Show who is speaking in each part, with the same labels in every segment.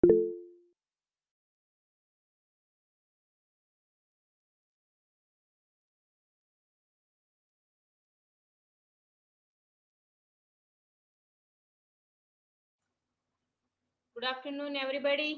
Speaker 1: Good afternoon, everybody.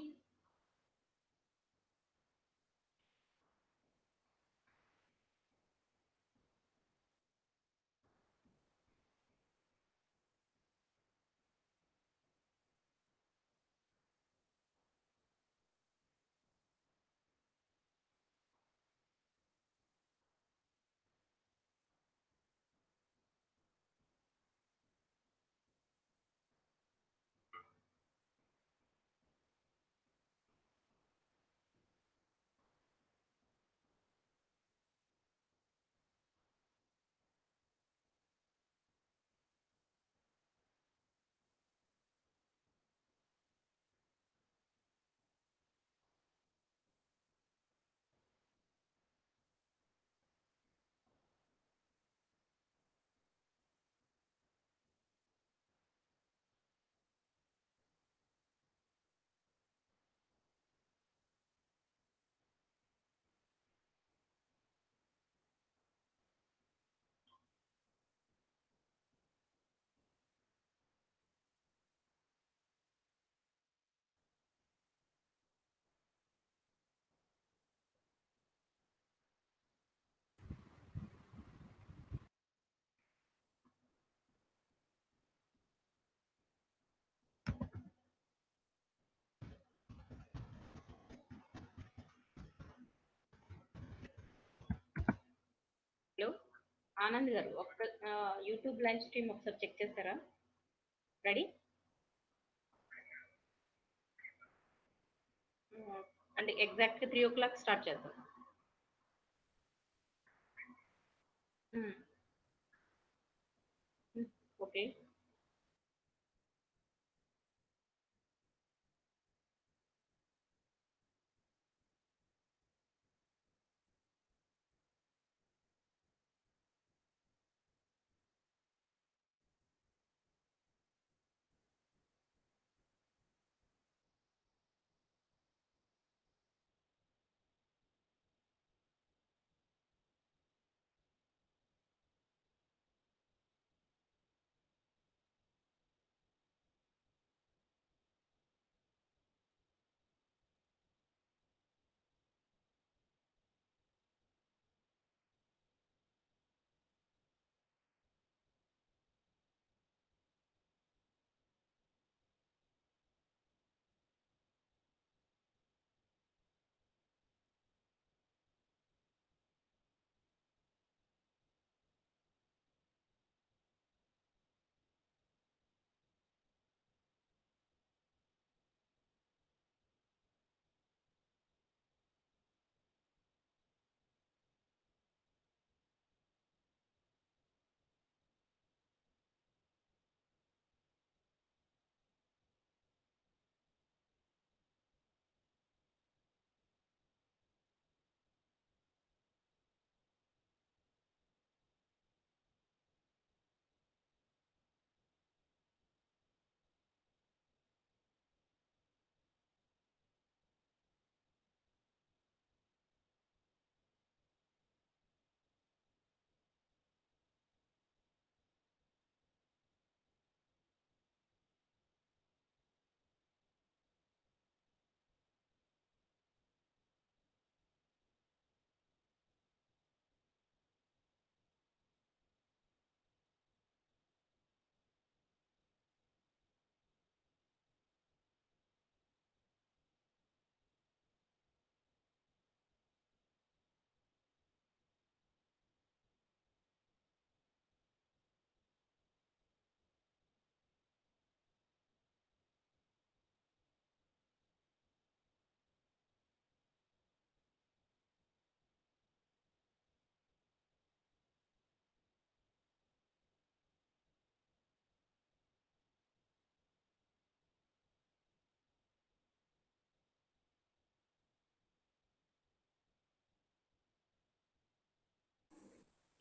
Speaker 1: Hello Anand గారు ఒక్క YouTube live stream ఒకసారి చెక్ చేస్తారా? రెడీ? అంటే ఎగ్జాక్ట్గా 3 o'clock స్టార్ట్ చేద్దాం. Okay.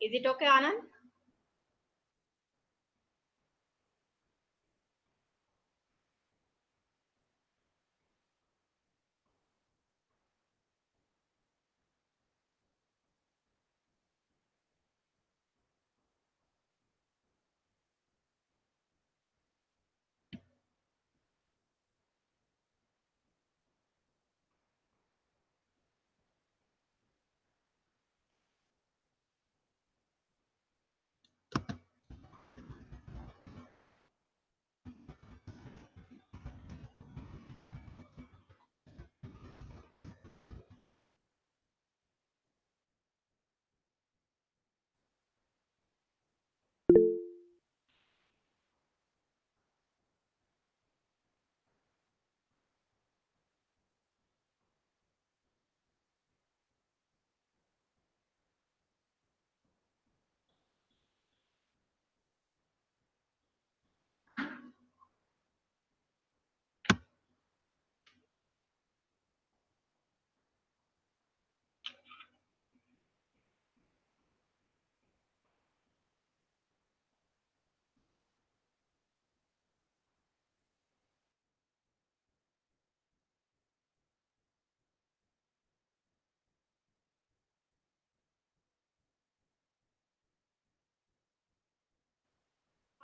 Speaker 1: Is it okay, Anand?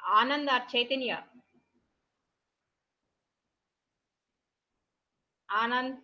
Speaker 1: Anand or Chaitanya? Anand.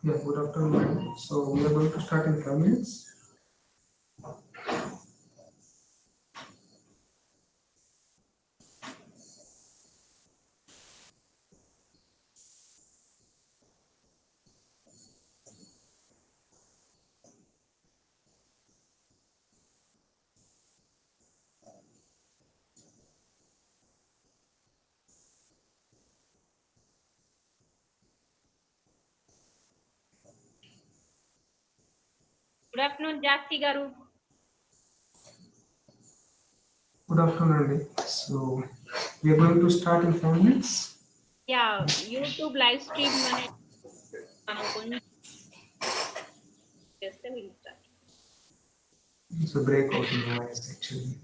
Speaker 2: Yeah, good afternoon, madam. So we are going to start in 5 minutes.
Speaker 1: Good afternoon, Jasti Garu.
Speaker 2: Good afternoon, Andy. So we are going to start in 5 minutes.
Speaker 1: Yeah, YouTube live stream కొంచెం చేస్తే we'll start.
Speaker 2: It's a breakout in voice actually.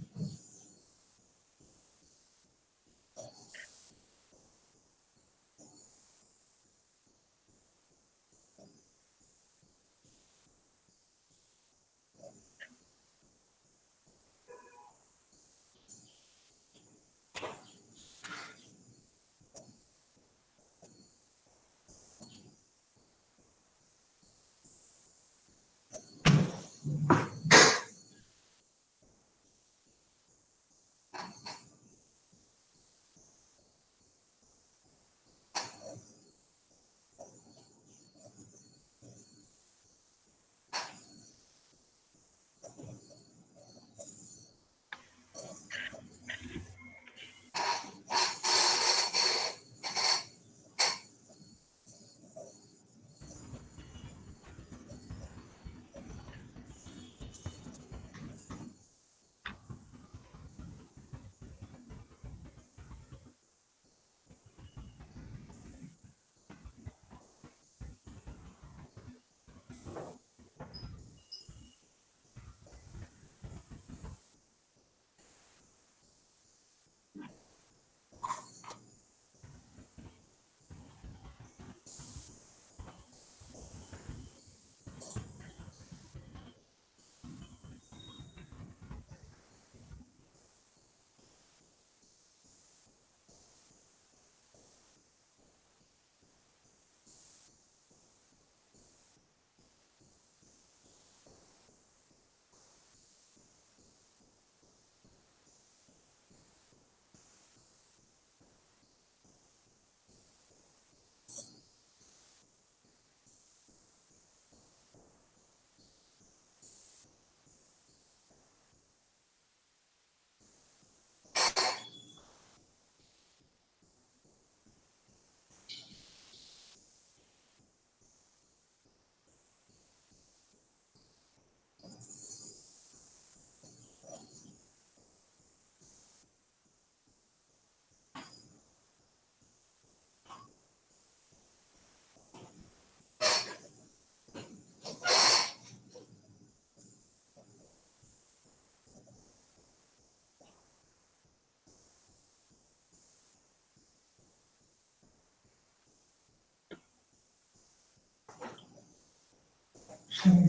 Speaker 2: Shall I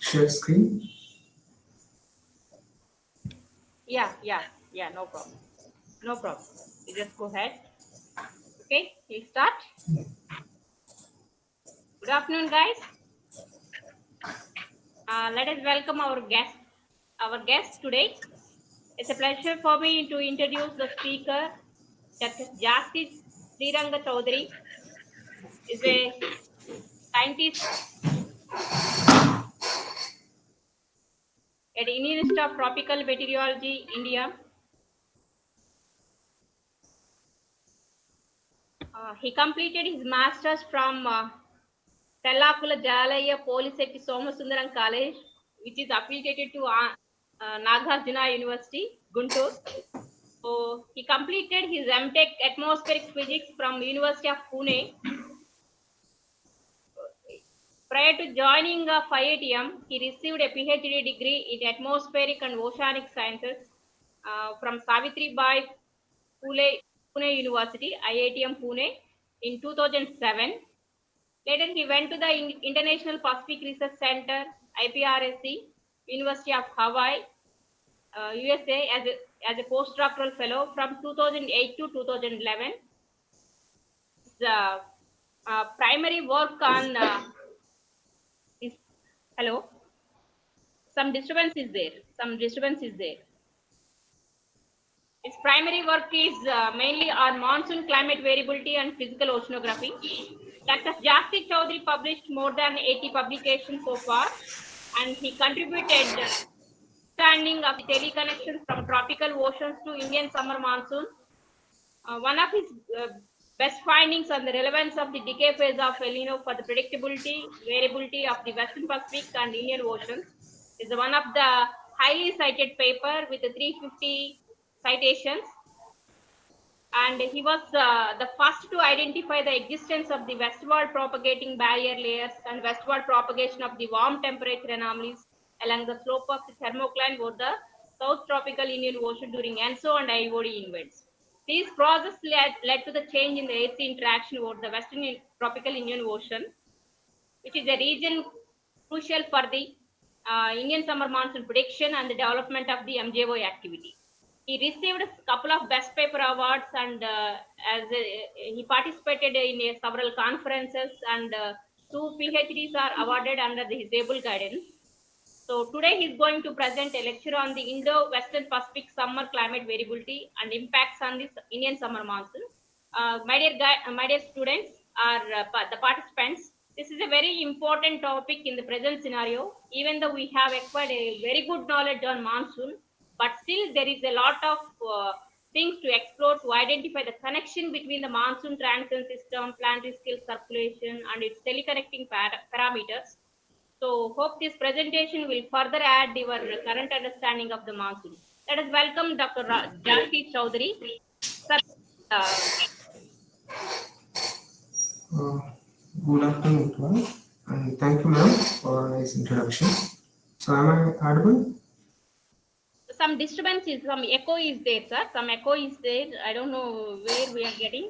Speaker 2: share screen?
Speaker 1: Yeah, no problem. No problem. You just go ahead. Okay, you start. Good afternoon, guys. Let us welcome our guest today. It's a pleasure for me to introduce the speaker, Dr. Jasti Sriranga Chaudhary. Is a scientist at the Indian Institute of Tropical Meteorology, India. He completed his master's from Tellakula Jalaya Polisetti Somasundaram College, which is affiliated to Nagarjuna University, Guntur. So he completed his MTech Atmospheric Physics from University of Pune. Prior to joining IITM, he received a PhD degree in Atmospheric and Oceanic Sciences from Savitribai Pune University, IITM Pune, in 2007. Later, he went to the International Pacific Research Center, IPRSC, University of Hawaii, USA, as a postdoctoral fellow from 2008 to 2011. The primary work on is hello. Some disturbance is there. Its primary work is mainly on monsoon climate variability and physical oceanography. Dr. Jasti Chaudhary published more than 80 publications so far, and he contributed understanding of the teleconnection from tropical oceans to Indian summer monsoon. One of his best findings on the relevance of the decay phase of El Nino for the predictability, variability of the Western Pacific and Indian Oceans is one of the highly cited paper with the 350 citations. And he was the first to identify the existence of the westward propagating barrier layers and westward propagation of the warm temperature anomalies along the slope of the thermocline over the South Tropical Indian Ocean during ENSO and IOD events. These processes led to the change in the AC interaction over the Western Tropical Indian Ocean, which is a region crucial for the Indian summer monsoon prediction and the development of the MJO activity. He received a couple of best paper awards, and he participated in several conferences, and 2 PhDs are awarded under his able guidance. So today he's going to present a lecture on the Indo-Western Pacific summer climate variability and impacts on the Indian summer monsoon. My dear students are the participants. This is a very important topic in the present scenario. Even though we have acquired a very good knowledge on monsoon, but still there is a lot of things to explore to identify the connection between the monsoon transition system, planetary scale circulation, and its teleconnecting parameters. So hope this presentation will further add your current understanding of the monsoon. Let us welcome Dr. Jasti Chaudhary. Sir,
Speaker 2: Good afternoon to all, and thank you, ma'am, for a nice introduction. So, am I audible?
Speaker 1: some disturbance is, some echo is there, sir. Some echo is there. I don't know where we are getting.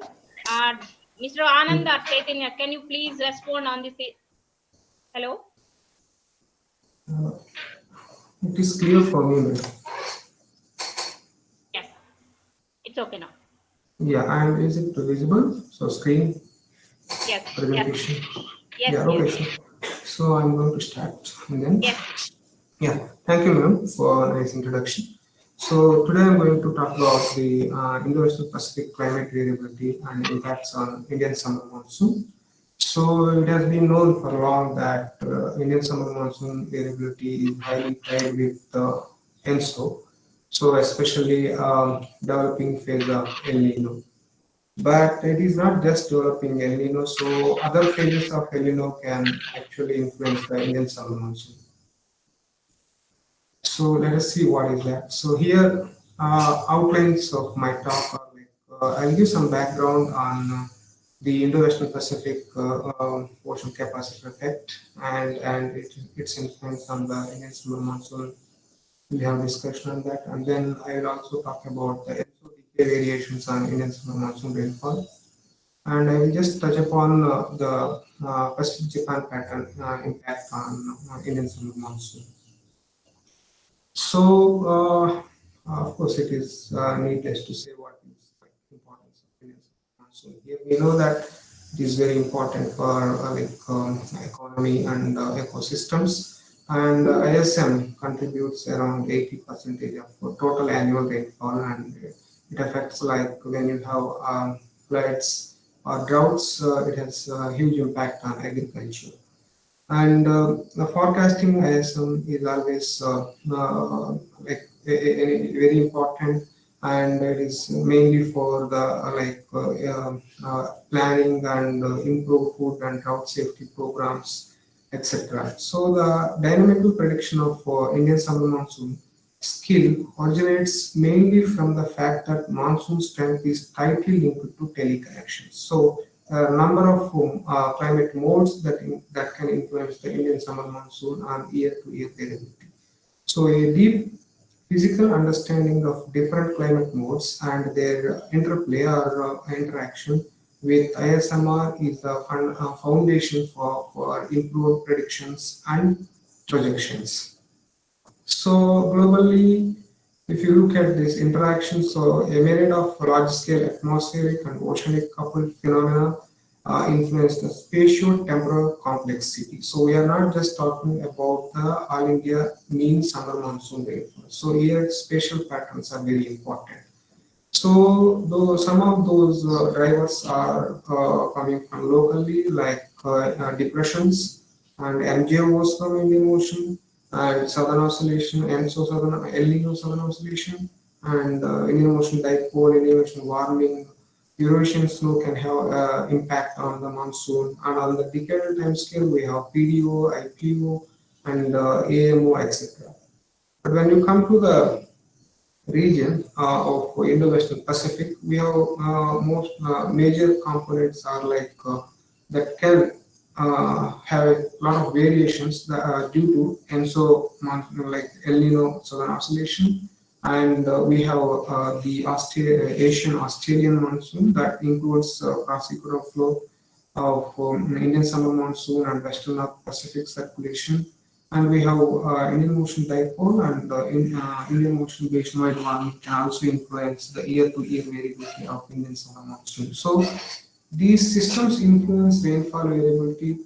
Speaker 1: Mr. Anand or Chaitanya, can you please respond on this? Hello?
Speaker 2: It is clear for me, ma'am.
Speaker 1: Yes, it's okay now.
Speaker 2: Yeah, and is it visible? So, screen
Speaker 1: Yes.
Speaker 2: presentation.
Speaker 1: Yes.
Speaker 2: Yeah, okay. So, I'm going to start then.
Speaker 1: Yes.
Speaker 2: Yeah, thank you, ma'am, for a nice introduction. So today I'm going to talk about the Indo-Western Pacific climate variability and impacts on Indian summer monsoon. So it has been known for long that Indian summer monsoon variability is highly tied with ENSO, so especially developing phase of El Nino. But it is not just developing El Nino, so other phases of El Nino can actually influence the Indian summer monsoon. So let us see what is that. So here outlines of my talk are like I'll give some background on the Indo-Western Pacific ocean capacity effect and its influence on the Indian summer monsoon. We have discussion on that, and then I will also talk about the ENSO decay variations on Indian summer monsoon rainfall. and I will just touch upon the Pacific Japan pattern impact on Indian summer monsoon. So, of course, it is needless to say what is the importance of Indian monsoon. Here we know that it is very important for economy and ecosystems, and ISM contributes around 80% of total annual rainfall, and it affects like when you have floods or droughts, it has a huge impact on agriculture. And the forecasting ISM is always very important, and it is mainly for the planning and improve food and drought safety programs, etc. So the dynamical prediction of Indian summer monsoon skill originates mainly from the fact that monsoon strength is tightly linked to teleconnections. So a number of climate modes that can influence the Indian summer monsoon on year-to-year variability. So a deep physical understanding of different climate modes and their interplay or interaction with ISMR is the foundation for improved predictions and projections. So globally, if you look at this interaction, so a myriad of large-scale atmospheric and oceanic coupled phenomena influence the spatio-temporal complexity. So we are not just talking about the all India mean summer monsoon rainfall. So here spatial patterns are very important. So though some of those drivers are coming from locally, like depressions and MJOs from Indian Ocean and Southern Oscillation, ENSO Southern El Nino Southern Oscillation, and Indian Ocean dipole, Indian Ocean warming. Eurasian snow can have impact on the monsoon, and on the decadal time scale, we have PDO, IPO, and AMO, etc. But when you come to the region of Indo-Western Pacific, we have most major components are like that can have a lot of variations that are due to ENSO like El Nino Southern Oscillation, and we have the Asian Australian monsoon that includes cross-equatorial flow of Indian summer monsoon and Western North Pacific circulation, and we have Indian Ocean dipole and Indian Ocean basin-wide warming can also influence the year-to-year variability of Indian summer monsoon. So these systems influence rainfall variability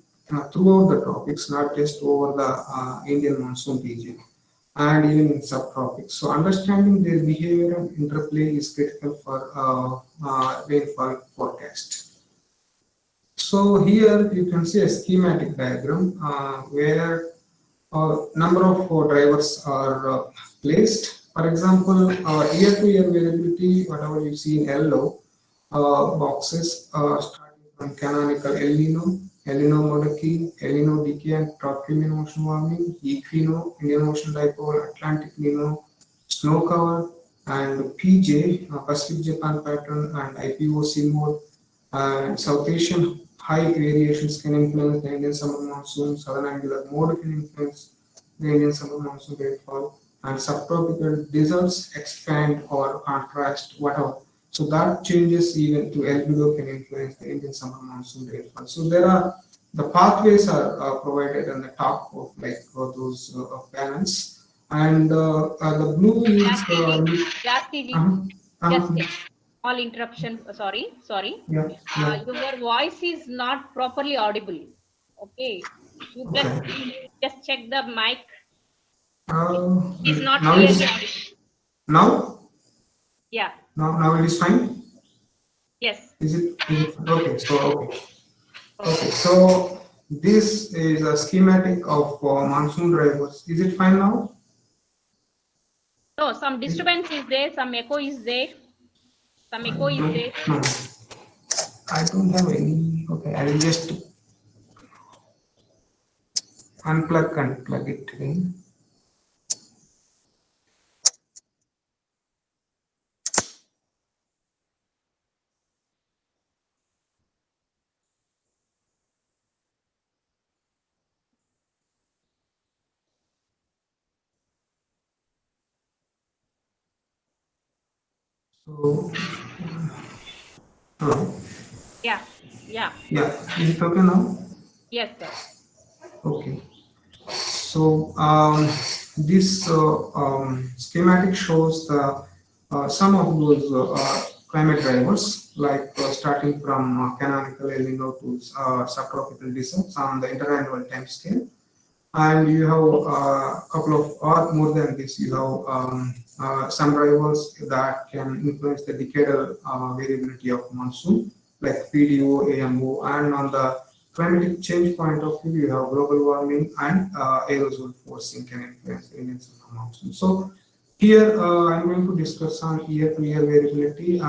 Speaker 2: throughout the tropics, not just over the Indian monsoon region and even in subtropics. So understanding their behavior and interplay is critical for rainfall forecast. So here you can see a schematic diagram where number of drivers are placed. For example, year-to-year variability, whatever you see in yellow boxes, starting from canonical El Nino Modoki, El Nino decay and tropical mean ocean warming, Equino, Indian Ocean dipole, Atlantic Nino, snow cover, and PJ, Pacific Japan pattern, and IPOC mode, and South Asian high variations can influence the Indian summer monsoon, southern angular mode can influence the Indian summer monsoon rainfall, and subtropical deserts expand or contrast, whatever. So that changes even to albedo can influence the Indian summer monsoon rainfall. So there are the pathways are provided on the top of like those panels, and the blue is
Speaker 1: Jasti,
Speaker 2: uh,
Speaker 1: just small interruption. Sorry.
Speaker 2: yeah, yeah.
Speaker 1: Your voice is not properly audible. Okay, you
Speaker 2: Okay.
Speaker 1: just check the mic.
Speaker 2: Uh,
Speaker 1: It's not
Speaker 2: now
Speaker 1: clearly
Speaker 2: it's
Speaker 1: audible.
Speaker 2: now
Speaker 1: Yeah.
Speaker 2: now it is fine.
Speaker 1: Yes.
Speaker 2: Is it okay? So okay.
Speaker 1: Okay.
Speaker 2: So this is a schematic of monsoon drivers. Is it fine now?
Speaker 1: No, some disturbance is there. Some echo is there. Some echo is there.
Speaker 2: No, I don't have any. Okay, I will just unplug and plug it again. So, hello.
Speaker 1: Yeah. Yeah.
Speaker 2: Yeah, is it okay now?
Speaker 1: Yes, sir.
Speaker 2: Okay. So this schematic shows the some of those climate drivers, like starting from canonical El Nino to subtropical deserts on the interannual time scale. And you have a couple of, or more than this, you have some drivers that can influence the decadal variability of monsoon, like PDO, AMO, and on the climatic change point of view, you have global warming and aerosol forcing can influence the Indian summer monsoon. So here I'm going to discuss on year-to-year variability,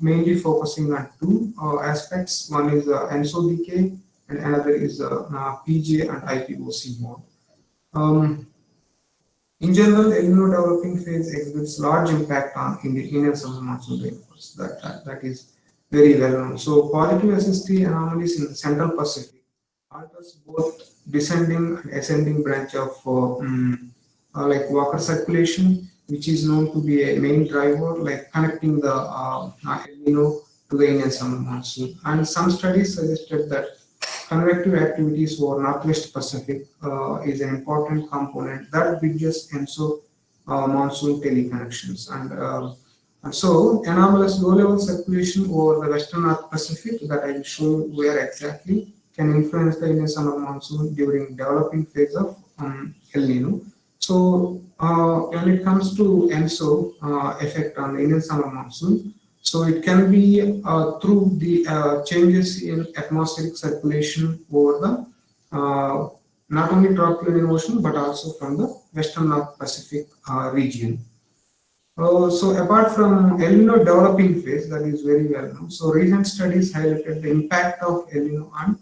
Speaker 2: mainly focusing on two aspects. One is ENSO decay, and another is PJ and IPOC mode. Um, in general, El Nino developing phase exhibits large impact on Indian summer monsoon rainfalls. That is very well known. So positive SST anomalies in the Central Pacific alters both descending and ascending branch of like Walker circulation, which is known to be a main driver, like connecting the El Nino to the Indian summer monsoon. And some studies suggested that convective activities over Northwest Pacific is an important component that bridges ENSO monsoon teleconnections. And so anomalous low-level circulation over the Western North Pacific that I will show you where exactly can influence the Indian summer monsoon during developing phase of El Nino. So when it comes to ENSO effect on the Indian summer monsoon, so it can be through the changes in atmospheric circulation over the not only tropical Indian Ocean but also from the Western North Pacific region. So apart from El Nino developing phase, that is very well known. So recent studies highlighted the impact of El Nino on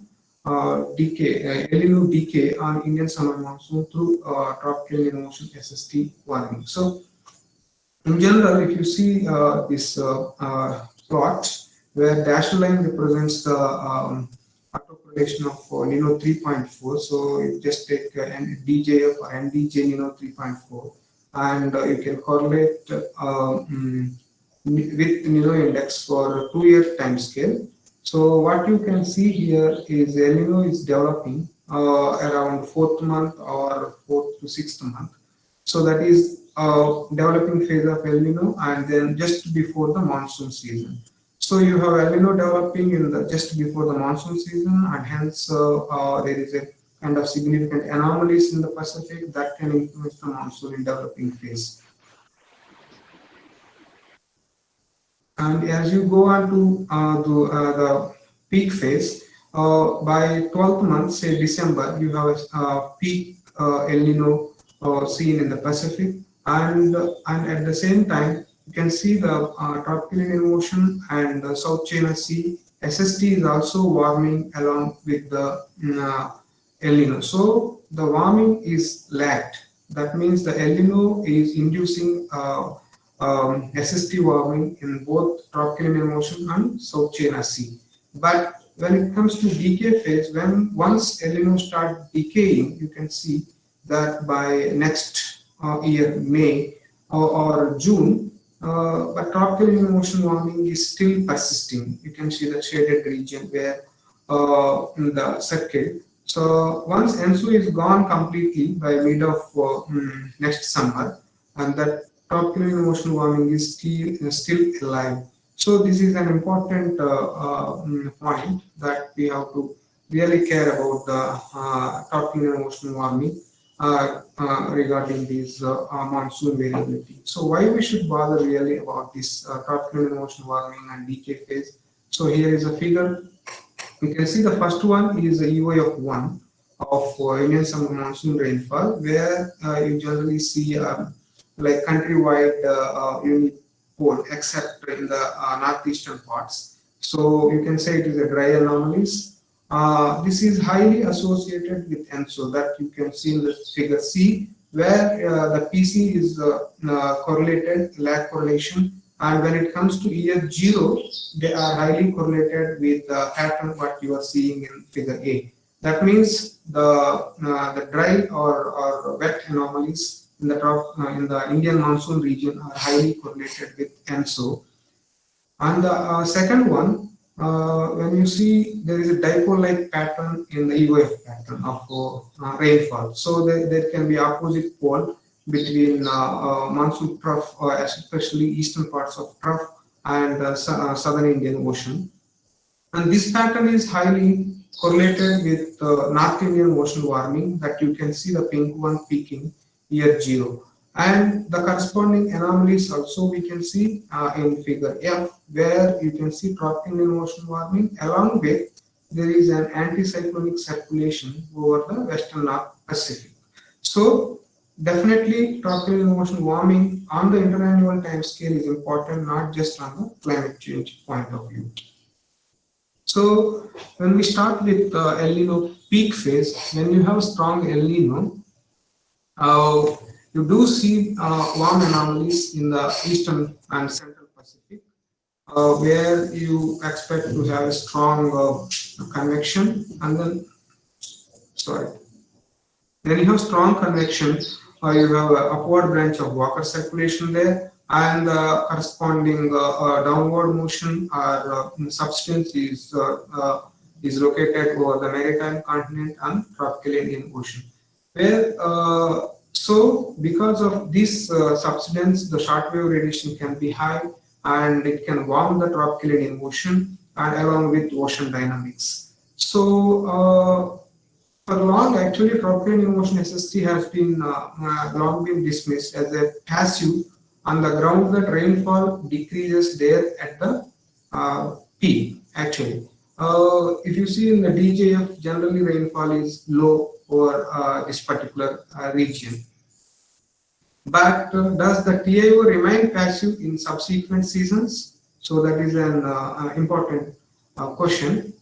Speaker 2: El Nino decay on Indian summer monsoon through tropical Indian Ocean SST warming. So in general, if you see this plot where dashed line represents the autocorrelation of Nino 3.4, so you just take DJF or NDJ Nino 3.4, and you can correlate with Nino index for a 2-year time scale. So what you can see here is El Nino is developing around 4th month or 4th to 6th month. So that is developing phase of El Nino, and then just before the monsoon season. So you have El Nino developing in the just before the monsoon season, and hence there is a kind of significant anomalies in the Pacific that can influence the monsoon in developing phase. And as you go on to the peak phase, by 12th month, say December, you have a peak El Nino seen in the Pacific, and at the same time, you can see the tropical Indian Ocean and the South China Sea. SST is also warming along with the El Nino. So the warming is lagged. That means the El Nino is inducing SST warming in both tropical Indian Ocean and South China Sea. But when it comes to decay phase, when once El Nino start decaying, you can see that by next year, May or June, but tropical Indian Ocean warming is still persisting. You can see the shaded region where in the circle. So once ENSO is gone completely by mid of next summer, and that tropical Indian Ocean warming is still alive. So this is an important point that we have to really care about the tropical Indian Ocean warming regarding this monsoon variability. So why we should bother really about this tropical Indian Ocean warming and decay phase? So here is a figure. You can see the first one is a EY of 1 of Indian summer monsoon rainfall, where you generally see like countrywide unipole, except in the northeastern parts. So you can say it is a dry anomalies. This is highly associated with ENSO that you can see in the figure C, where the PC is correlated, lag correlation, and when it comes to year 0, they are highly correlated with the pattern what you are seeing in figure A. That means the dry or wet anomalies in the Indian monsoon region are highly correlated with ENSO. And the second one when you see there is a dipole-like pattern in the EOF pattern of rainfall. So there can be opposite pole between monsoon trough, especially eastern parts of trough and southern Indian Ocean. And this pattern is highly correlated with North Indian Ocean warming that you can see the pink one peaking year 0. And the corresponding anomalies also we can see in figure F, where you can see Tropical Indian Ocean warming along with there is an anticyclonic circulation over the western North Pacific. So definitely Tropical Indian Ocean warming on the interannual time scale is important, not just on the climate change point of view. So when we start with El Nino peak phase, when you have strong El Nino, you do see warm anomalies in the eastern and central Pacific, where you expect to have a strong convection, and then then you have strong convection, you have an upward branch of Walker circulation there, and corresponding downward motion or substance is located over the maritime continent and tropical Indian Ocean. Where so because of this substance, the shortwave radiation can be high and it can warm the tropical Indian Ocean and along with ocean dynamics. So for long, actually, tropical Indian Ocean SST has been long been dismissed as a passive on the ground that rainfall decreases there at the peak. Actually, if you see in the DJF, generally rainfall is low over this particular region. But does the TIO remain passive in subsequent seasons? So that is an important question.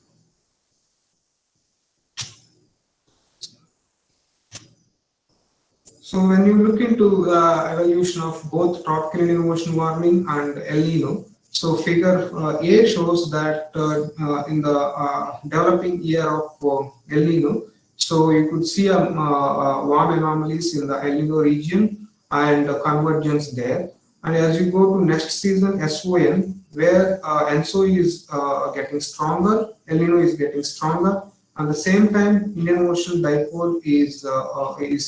Speaker 2: So when you look into evolution of both tropical Indian Ocean warming and El Nino, so figure A shows that in the developing year of El Nino, so you could see warm anomalies in the El Nino region and convergence there. And as you go to next season, SON, where ENSO is getting stronger, El Nino is getting stronger. At the same time, Indian Ocean dipole is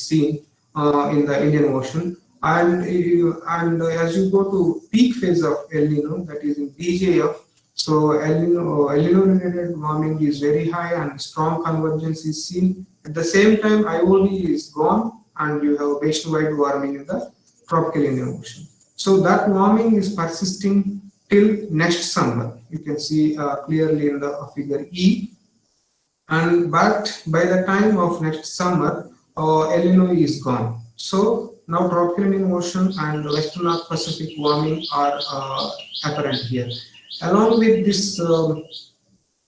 Speaker 2: seen in the Indian Ocean, and as you go to peak phase of El Nino, that is in DJF, so El Nino related warming is very high and strong convergence is seen. At the same time, IOD is gone and you have basin-wide warming in the tropical Indian Ocean. So that warming is persisting till next summer. You can see clearly in the figure E. And but by the time of next summer, El Nino is gone. So now tropical Indian Ocean and Western North Pacific warming are apparent here. Along with this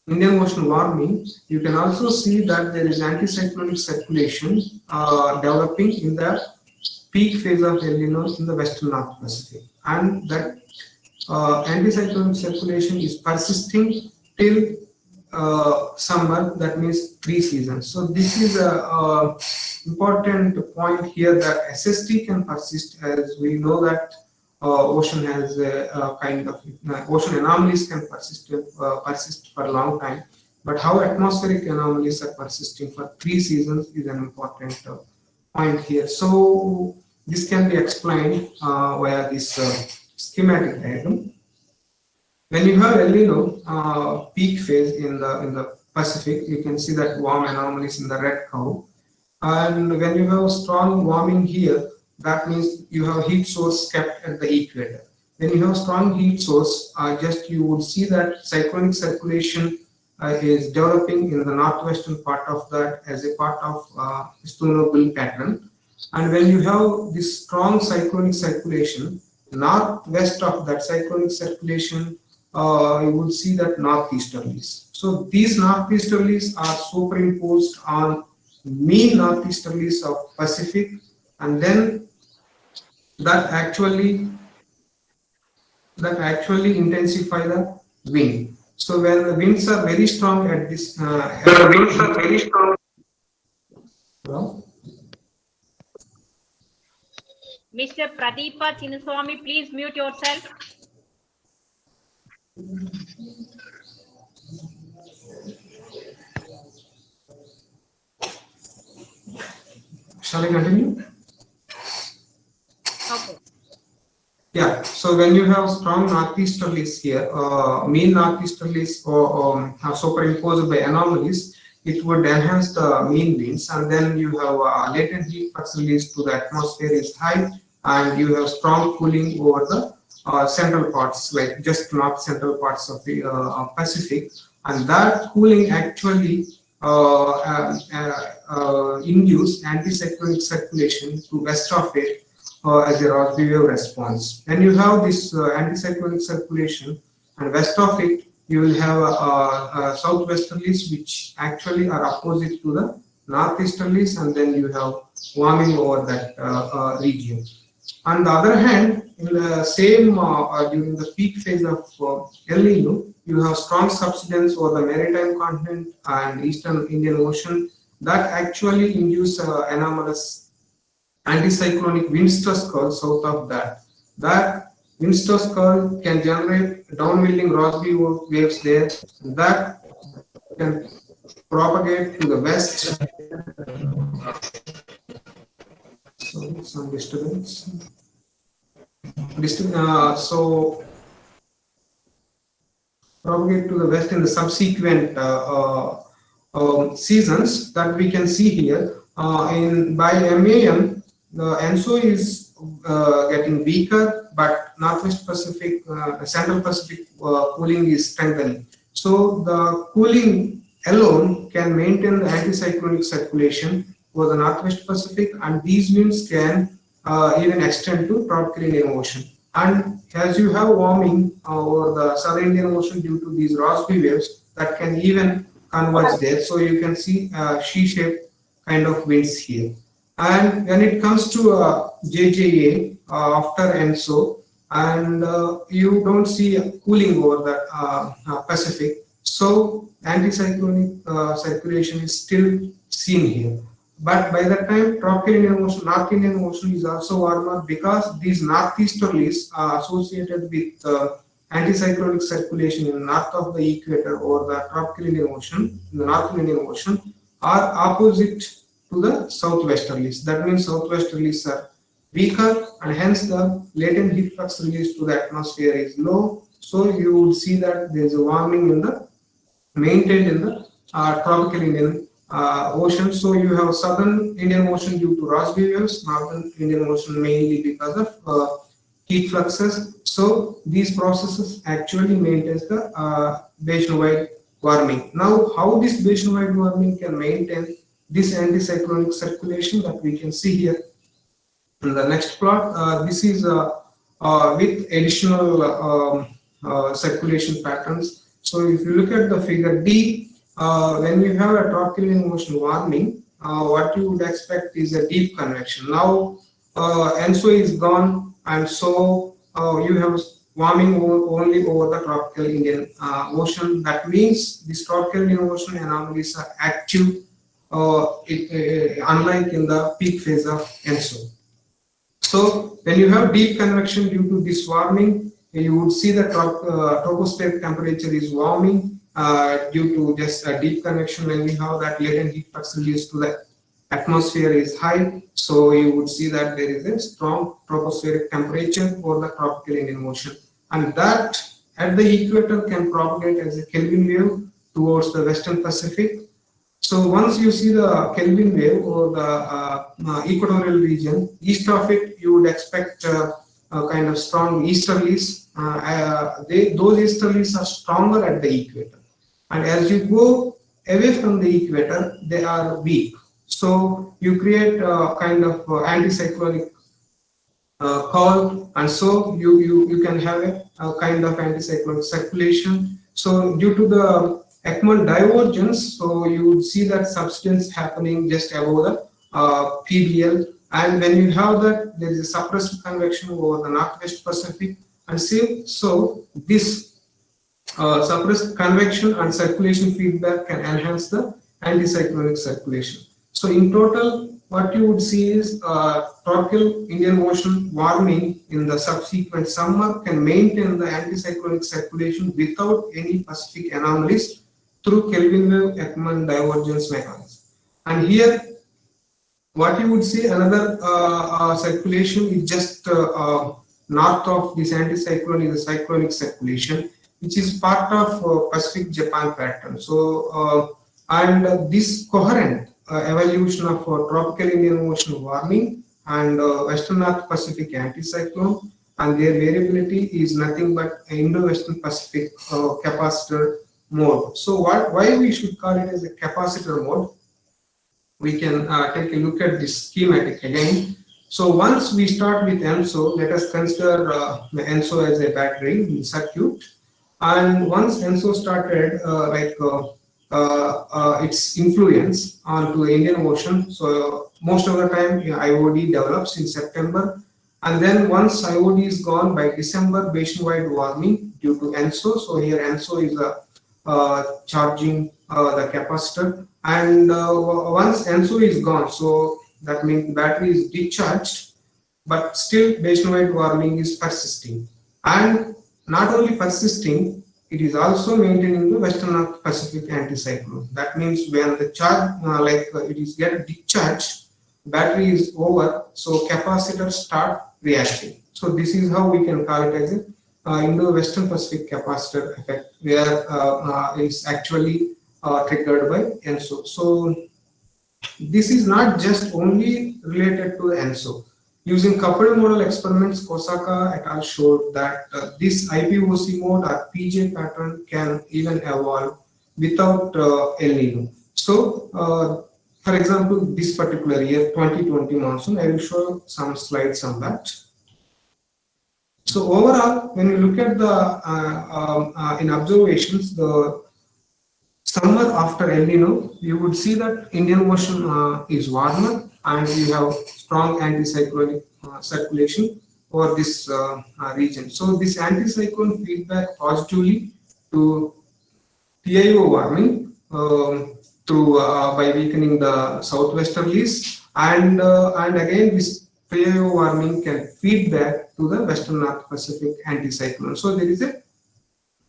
Speaker 2: Indian Ocean warming, you can also see that there is anticyclonic circulation developing in the peak phase of El Nino in the Western North Pacific, and that anticyclonic circulation is persisting till summer, that means 3 seasons. So this is a important point here that SST can persist, as we know that ocean has a kind of ocean anomalies can persist for a long time, but how atmospheric anomalies are persisting for 3 seasons is an important point here. So this can be explained via this schematic diagram. When you have El Nino peak phase in the Pacific, you can see that warm anomalies in the red curve. And when you have strong warming here, that means you have heat source kept at the equator. When you have strong heat source, just you would see that cyclonic circulation is developing in the northwestern part of that as a part of Stono-Bill pattern. And when you have this strong cyclonic circulation, northwest of that cyclonic circulation, you will see that northeasterlies. So these northeasterlies are superimposed on mean northeasterlies of Pacific, and then that actually intensify the wind. So when the winds are very strong at this, Well,
Speaker 1: Mr. Pradeepa Chinnaswamy, please mute yourself.
Speaker 2: Shall I continue?
Speaker 1: Okay.
Speaker 2: Yeah, so when you have strong northeasterlies here, mean northeasterlies are superimposed by anomalies, it would enhance the mean winds, and then you have latent heat flux release to the atmosphere is high, and you have strong cooling over the central parts, like just north central parts of the Pacific, and that cooling actually induce anticyclonic circulation to west of it as a Rossby wave response. When you have this anticyclonic circulation and west of it, you will have southwesterlies which actually are opposite to the northeasterlies, and then you have warming over that region. On the other hand, in the same during the peak phase of El Nino, you have strong subsidence over the maritime continent and eastern Indian Ocean that actually induce anomalous anticyclonic wind stress curve south of that. That wind stress curve can generate downwinding Rossby waves there. That can propagate to the west. So some disturbance. So propagate to the west in the subsequent seasons that we can see here. By MAM, the ENSO is getting weaker, but Northwest Pacific, Central Pacific cooling is strengthening. So the cooling alone can maintain the anticyclonic circulation for the Northwest Pacific, and these winds can even extend to tropical Indian Ocean. And as you have warming over the Southern Indian Ocean due to these Rossby waves, that can even converge there. So you can see she-shaped kind of winds here. And when it comes to JJA after ENSO, and you don't see cooling over the Pacific, so anticyclonic circulation is still seen here. But by that time, tropical Indian Ocean, North Indian Ocean is also warmer because these northeasterlies are associated with anticyclonic circulation in north of the equator or the tropical Indian Ocean, the North Indian Ocean, are opposite to the southwesterlies. That means southwesterlies are weaker, and hence the latent heat flux released to the atmosphere is low. So you would see that there is a warming in the maintained in the tropical Indian Ocean. So you have Southern Indian Ocean due to Rossby waves, Northern Indian Ocean mainly because of heat fluxes. So these processes actually maintains the basin-wide warming. Now, how this basin-wide warming can maintain this anticyclonic circulation that we can see here in the next plot. This is with additional circulation patterns. So if you look at the figure D, when you have a tropical Indian Ocean warming, what you would expect is a deep convection. Now ENSO is gone, and so you have warming only over the tropical Indian Ocean. That means this tropical Indian Ocean anomalies are active, unlike in the peak phase of ENSO. So when you have deep convection due to this warming, you would see the tropospheric temperature is warming due to just a deep convection. When we have that latent heat flux released to the atmosphere is high, so you would see that there is a strong tropospheric temperature for the tropical Indian Ocean, and that at the equator can propagate as a Kelvin wave towards the Western Pacific. So once you see the Kelvin wave or the equatorial region, east of it you would expect a kind of strong easterlies. Those easterlies are stronger at the equator, and as you go away from the equator, they are weak. So you create a kind of anticyclonic curve, and so you can have a kind of anticyclonic circulation. So due to the Ekman divergence, so you would see that substance happening just above the PBL, and when you have that, there is a suppressed convection over the Northwest Pacific, and so this suppressed convection and circulation feedback can enhance the anticyclonic circulation. So in total, what you would see is tropical Indian Ocean warming in the subsequent summer can maintain the anticyclonic circulation without any Pacific anomalies through Kelvin wave Ekman divergence mechanism. And here what you would see another circulation is just north of this anticyclone is a cyclonic circulation, which is part of Pacific Japan pattern. So this coherent evolution of tropical Indian Ocean warming and Western North Pacific anticyclone and their variability is nothing but Indo-Western Pacific capacitor mode. So why we should call it as a capacitor mode? We can take a look at this schematic again. So once we start with ENSO, let us consider the ENSO as a battery in circuit. And once ENSO started its influence onto the Indian Ocean, so most of the time IOD develops in September. And then once IOD is gone by December, basin-wide warming due to ENSO. So here ENSO is charging the capacitor. And once ENSO is gone, so that means battery is discharged, but still basin-wide warming is persisting. And not only persisting, it is also maintaining the Western North Pacific anticyclone. That means when the charge, it is get discharged, battery is over, so capacitors start reacting. So this is how we can call it as a Indo-Western Pacific capacitor effect, where it's actually triggered by ENSO. So this is not just only related to the ENSO. Using coupled model experiments, Kosaka et al. Showed that this IPOC mode or PJ pattern can even evolve without El Nino. So, for example, this particular year, 2020 monsoon, I will show some slides on that. So overall, when you look at the in observations, the summer after El Nino, you would see that Indian Ocean is warmer and you have strong anticyclonic circulation over this region. So this anticyclone feedback positively to PIO warming by weakening the southwesterlies, and again this PIO warming can feed back to the Western North Pacific anticyclone. So there is a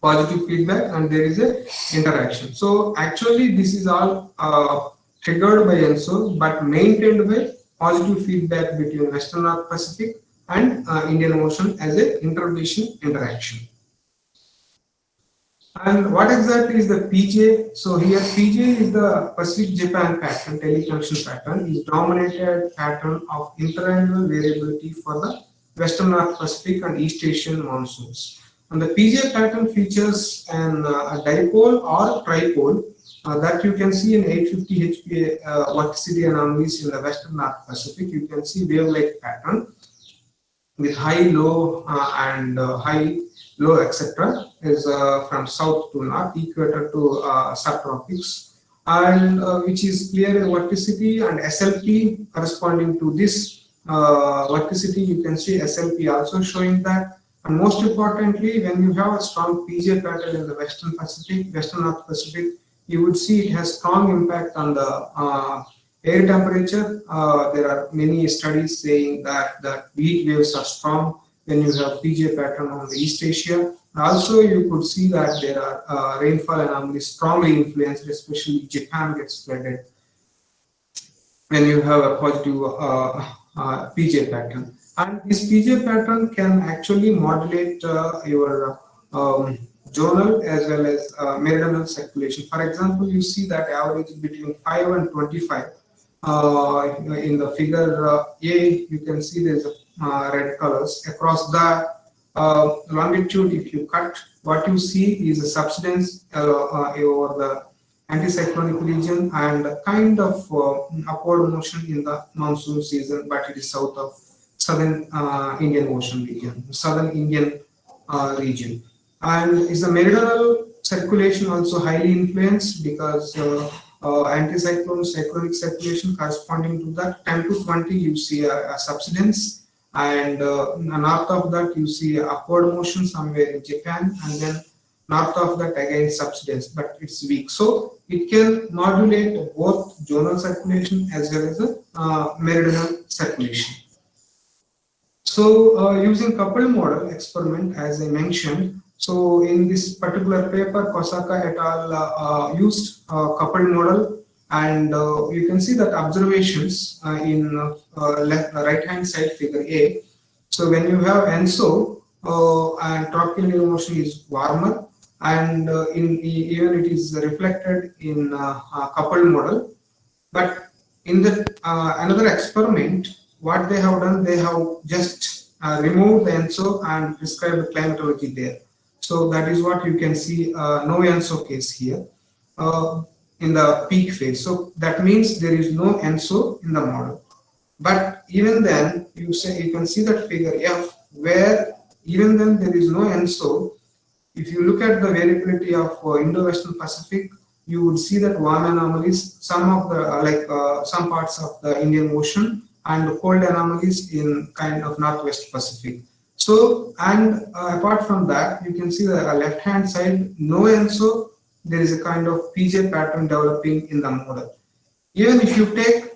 Speaker 2: positive feedback and there is a interaction. So actually this is all triggered by ENSO but maintained by positive feedback between Western North Pacific and Indian Ocean as a interbasin interaction. And what exactly is the PJ? So here PJ is the Pacific Japan pattern, teleconnection pattern, is dominated pattern of interannual variability for the Western North Pacific and East Asian monsoons. And the PJ pattern features a dipole or tripole that you can see in 850 HPA vorticity anomalies in the Western North Pacific. You can see wave-like pattern with high, low, and high, low, etc. is from south to north, equator to subtropics, and which is clear in vorticity, and SLP corresponding to this vorticity. You can see SLP also showing that. And most importantly, when you have a strong PJ pattern in the Western Pacific, Western North Pacific, you would see it has strong impact on the air temperature. There are many studies saying that the heat waves are strong when you have PJ pattern on the East Asia. Also, you could see that there are rainfall anomalies strongly influenced, especially Japan gets flooded when you have a positive PJ pattern. And this PJ pattern can actually modulate your zonal as well as meridional circulation. For example, you see that average between 5 and 25. In the figure A, you can see there's red colors across the longitude. If you cut, what you see is a subsidence over the anticyclonic region and a kind of upward motion in the monsoon season, but it is south of southern Indian Ocean region, southern Indian region. And is the meridional circulation also highly influenced because anticyclone cyclonic circulation corresponding to that 10 to 20 you see a subsidence, and north of that you see upward motion somewhere in Japan, and then north of that again subsidence, but it's weak. So it can modulate both zonal circulation as well as the meridional circulation. So using coupled model experiment, as I mentioned, so in this particular paper, Kosaka et al. Used coupled model And you can see that observations in left right hand side figure A. So when you have ENSO and tropical indian ocean is warmer, and even it is reflected in a coupled model. But in the another experiment, what they have done, they have just removed the ENSO and prescribed the climatology there. So that is what you can see, no ENSO case here in the peak phase. So that means there is no ENSO in the model. But even then, you can see that figure F, where even then there is no ENSO. If you look at the variability of Indo-Western Pacific, you would see that warm anomalies, some of the some parts of the Indian Ocean, and cold anomalies in kind of Northwest Pacific. So, and apart from that, you can see the left-hand side, no ENSO, there is a kind of PJ pattern developing in the model. Even if you take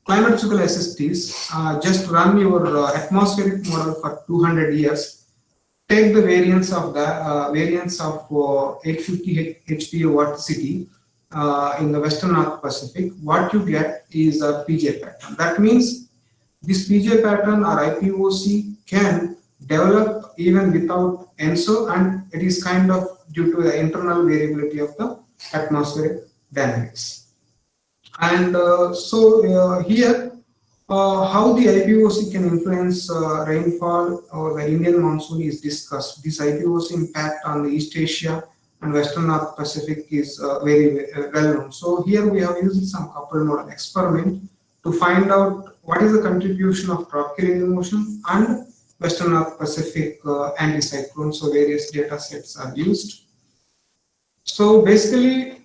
Speaker 2: climatological SSTs, just run your atmospheric model for 200 years, take the variance of 850 HPA vorticity in the Western North Pacific, what you get is a PJ pattern. That means this PJ pattern or IPOC can develop even without ENSO, and it is kind of due to the internal variability of the atmospheric dynamics. And here, how the IPOC can influence rainfall or the Indian monsoon is discussed. This IPOC impact on the East Asia and Western North Pacific is very well known. So here we have used some coupled model experiment to find out what is the contribution of tropical Indian Ocean and Western North Pacific anticyclone. So various data sets are used. So basically,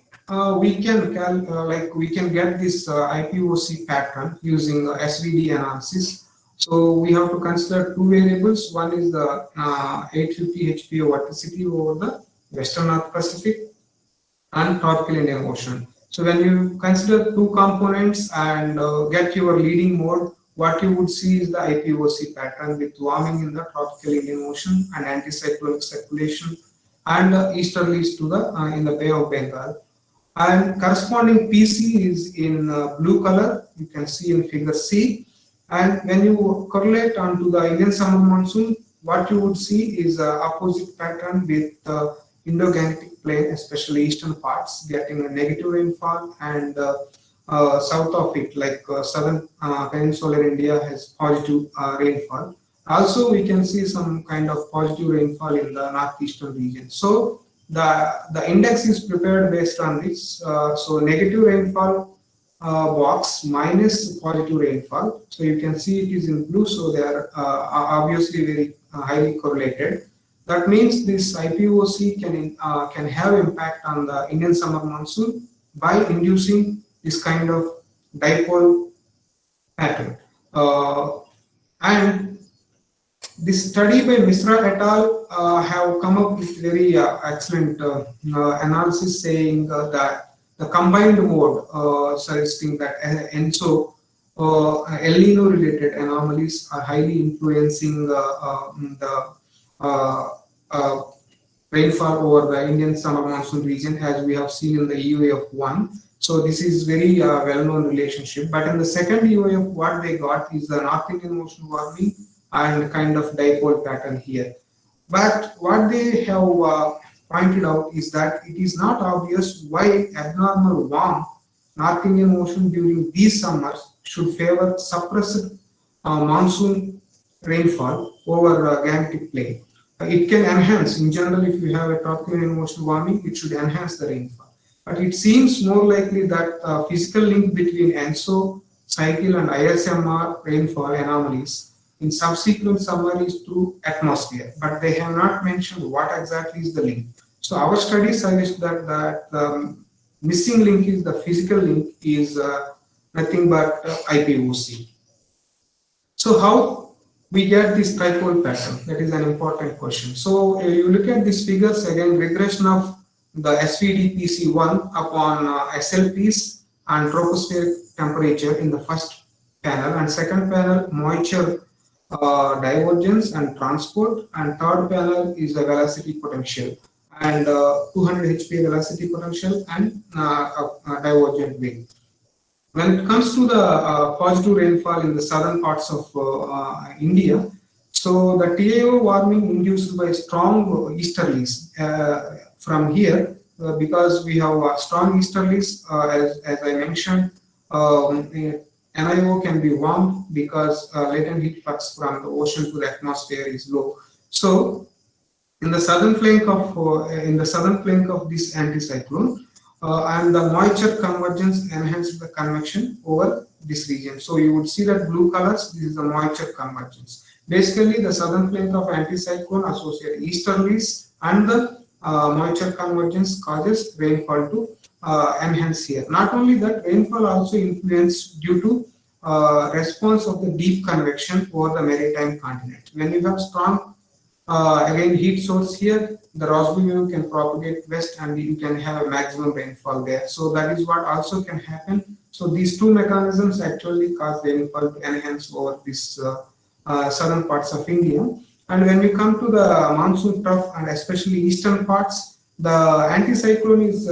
Speaker 2: we can get this IPOC pattern using SVD analysis. So we have to consider two variables. One is the 850 HPA vorticity over the Western North Pacific and tropical Indian Ocean. So when you consider two components and get your leading mode, what you would see is the IPOC pattern with warming in the tropical Indian Ocean and anticyclonic circulation and easterlies to the in the Bay of Bengal. And corresponding PC is in blue color, you can see in figure C. And when you correlate onto the Indian summer monsoon, what you would see is an opposite pattern with the Indo-Gangetic plain, especially eastern parts, getting a negative rainfall, and south of it, like southern peninsular India, has positive rainfall. Also, we can see some kind of positive rainfall in the northeastern region. So the index is prepared based on this. So negative rainfall box minus positive rainfall. So you can see it is in blue. So they are obviously very highly correlated. That means this IPOC can have impact on the Indian summer monsoon by inducing this kind of dipole pattern. And this study by Misra et al. Have come up with very excellent analysis saying that the combined mode suggesting that ENSO El Nino related anomalies are highly influencing the rainfall over the Indian summer monsoon region, as we have seen in the EUA of 1. So this is very well-known relationship. But in the second EUA of what they got is the North Indian Ocean warming and kind of dipole pattern here. But what they have pointed out is that it is not obvious why abnormal warm North Indian Ocean during these summers should favor suppressed monsoon rainfall over Gangetic plain. It can enhance, in general, if you have a tropical Indian Ocean warming, it should enhance the rainfall. But it seems more likely that physical link between ENSO cycle and ISMR rainfall anomalies in subsequent summer is through atmosphere, but they have not mentioned what exactly is the link. So our study suggests that the missing link is the physical link is nothing but IPOC. So how we get this tripole pattern? That is an important question. So you look at these figures again, regression of the SVD PC1 upon SLPs and tropospheric temperature in the first panel, and second panel moisture divergence and transport, and third panel is the velocity potential and 200 HPA velocity potential and divergent wave. When it comes to the positive rainfall in the southern parts of India, so the TAO warming induced by strong easterlies from here, because we have strong easterlies, as I mentioned, NIO can be warmed because latent heat flux from the ocean to the atmosphere is low. So in the southern flank of this anticyclone, and the moisture convergence enhanced the convection over this region. So you would see that blue colors, this is the moisture convergence. Basically, the southern flank of anticyclone associate easterlies, and the moisture convergence causes rainfall to enhance here. Not only that, rainfall also influenced due to response of the deep convection over the maritime continent. When you have strong again heat source here, the Rossby wave can propagate west and you can have a maximum rainfall there. So that is what also can happen. So these two mechanisms actually cause rainfall to enhance over this southern parts of India. And when we come to the monsoon trough and especially eastern parts, the anticyclone is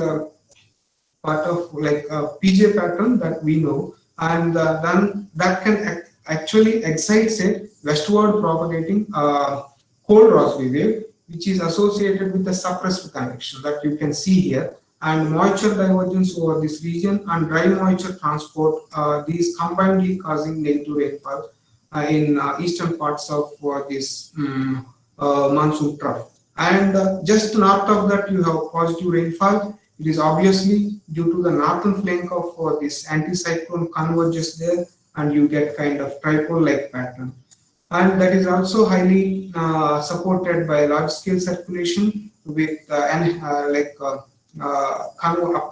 Speaker 2: part of like a PJ pattern that we know, and then that can actually excites a westward propagating cold Rossby wave, which is associated with the suppressed convection that you can see here, and moisture divergence over this region and dry moisture transport, these combinedly causing negative rainfall in eastern parts of this monsoon trough. And just north of that, you have positive rainfall. It is obviously due to the northern flank of this anticyclone converges there, and you get kind of tripole-like pattern. And that is also highly supported by large-scale circulation with upper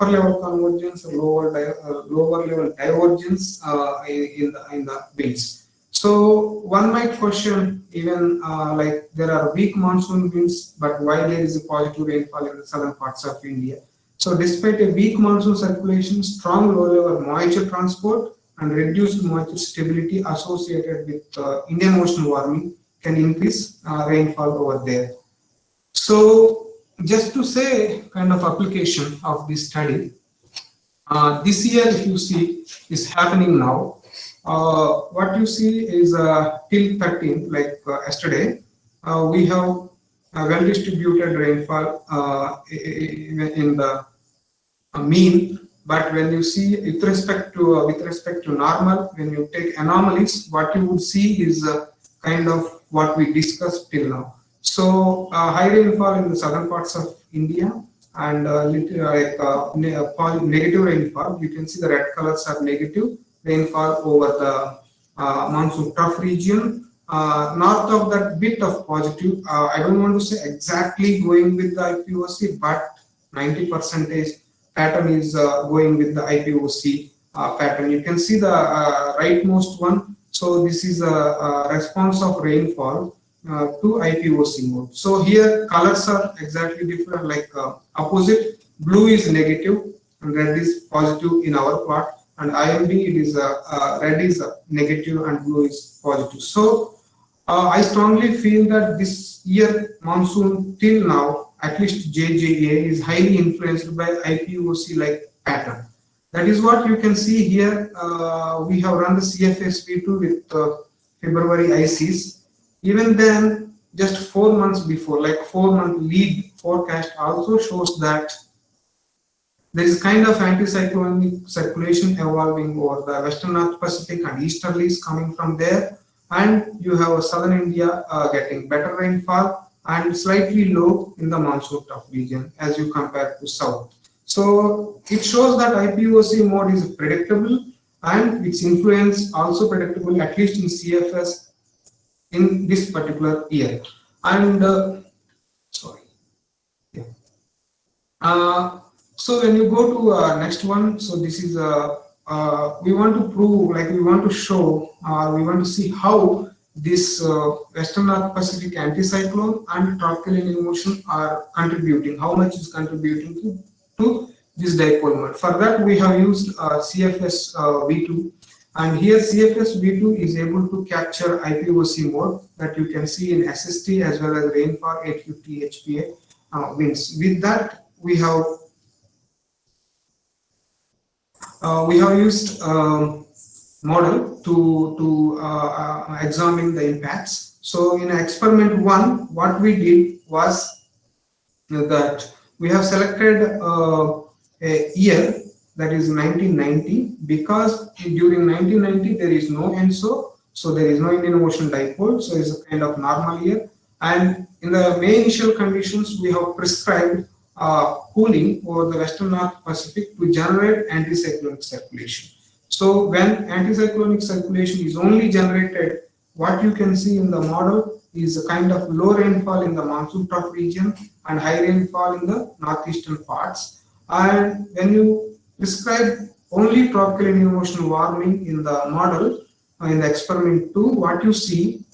Speaker 2: level convergence, lower level divergence in the winds. So one might question even like there are weak monsoon winds, but why there is a positive rainfall in the southern parts of India? So despite a weak monsoon circulation, strong low level moisture transport and reduced moisture stability associated with Indian Ocean warming can increase rainfall over there. So just to say kind of application of this study, this year if you see is happening now. What you see is till 13th, like yesterday, we have well distributed rainfall in the mean. But when you see with respect to normal, when you take anomalies, what you would see is kind of what we discussed till now. So high rainfall in the southern parts of India, and negative rainfall. You can see the red colors are negative rainfall over the monsoon trough region. North of that, bit of positive. I don't want to say exactly going with the IPOC, but 90% pattern is going with the IPOC pattern. You can see the rightmost one. So this is a response of rainfall to IPOC mode. So here colors are exactly different, like opposite. Blue is negative and red is positive in our plot, and IMD it is red is negative and blue is positive. So I strongly feel that this year monsoon till now, at least JJA, is highly influenced by IPOC like pattern. That is what you can see here. We have run the CFS V2 with February ICs. Even then, just 4 months before, like 4-month lead forecast also shows that there is kind of anticyclonic circulation evolving over the western North Pacific and easterlies coming from there, and you have southern India getting better rainfall and slightly low in the monsoon trough region as you compare to south. So it shows that IPOC mode is predictable and its influence also predictable, at least in CFS in this particular year. And sorry, yeah. So when you go to next one, so this is we want to prove, like we want to show, we want to see how this western North Pacific anticyclone and tropical Indian Ocean are contributing, how much is contributing to this dipole mode. For that we have used CFS V2, and here CFS V2 is able to capture IPOC mode that you can see in SST as well as rainfall 850 HPA winds. With that we have we have used model to examine the impacts. So in experiment 1, what we did was that we have selected a year, that is 1990, because during 1990 there is no ENSO, so there is no Indian Ocean dipole, so it's a kind of normal year. And in the main initial conditions, we have prescribed cooling over the western North Pacific to generate anticyclonic circulation. So when anticyclonic circulation is only generated, what you can see in the model is a kind of low rainfall in the monsoon trough region and high rainfall in the northeastern parts. And when you prescribe only tropical Indian Ocean warming in the model, in the experiment 2, what you see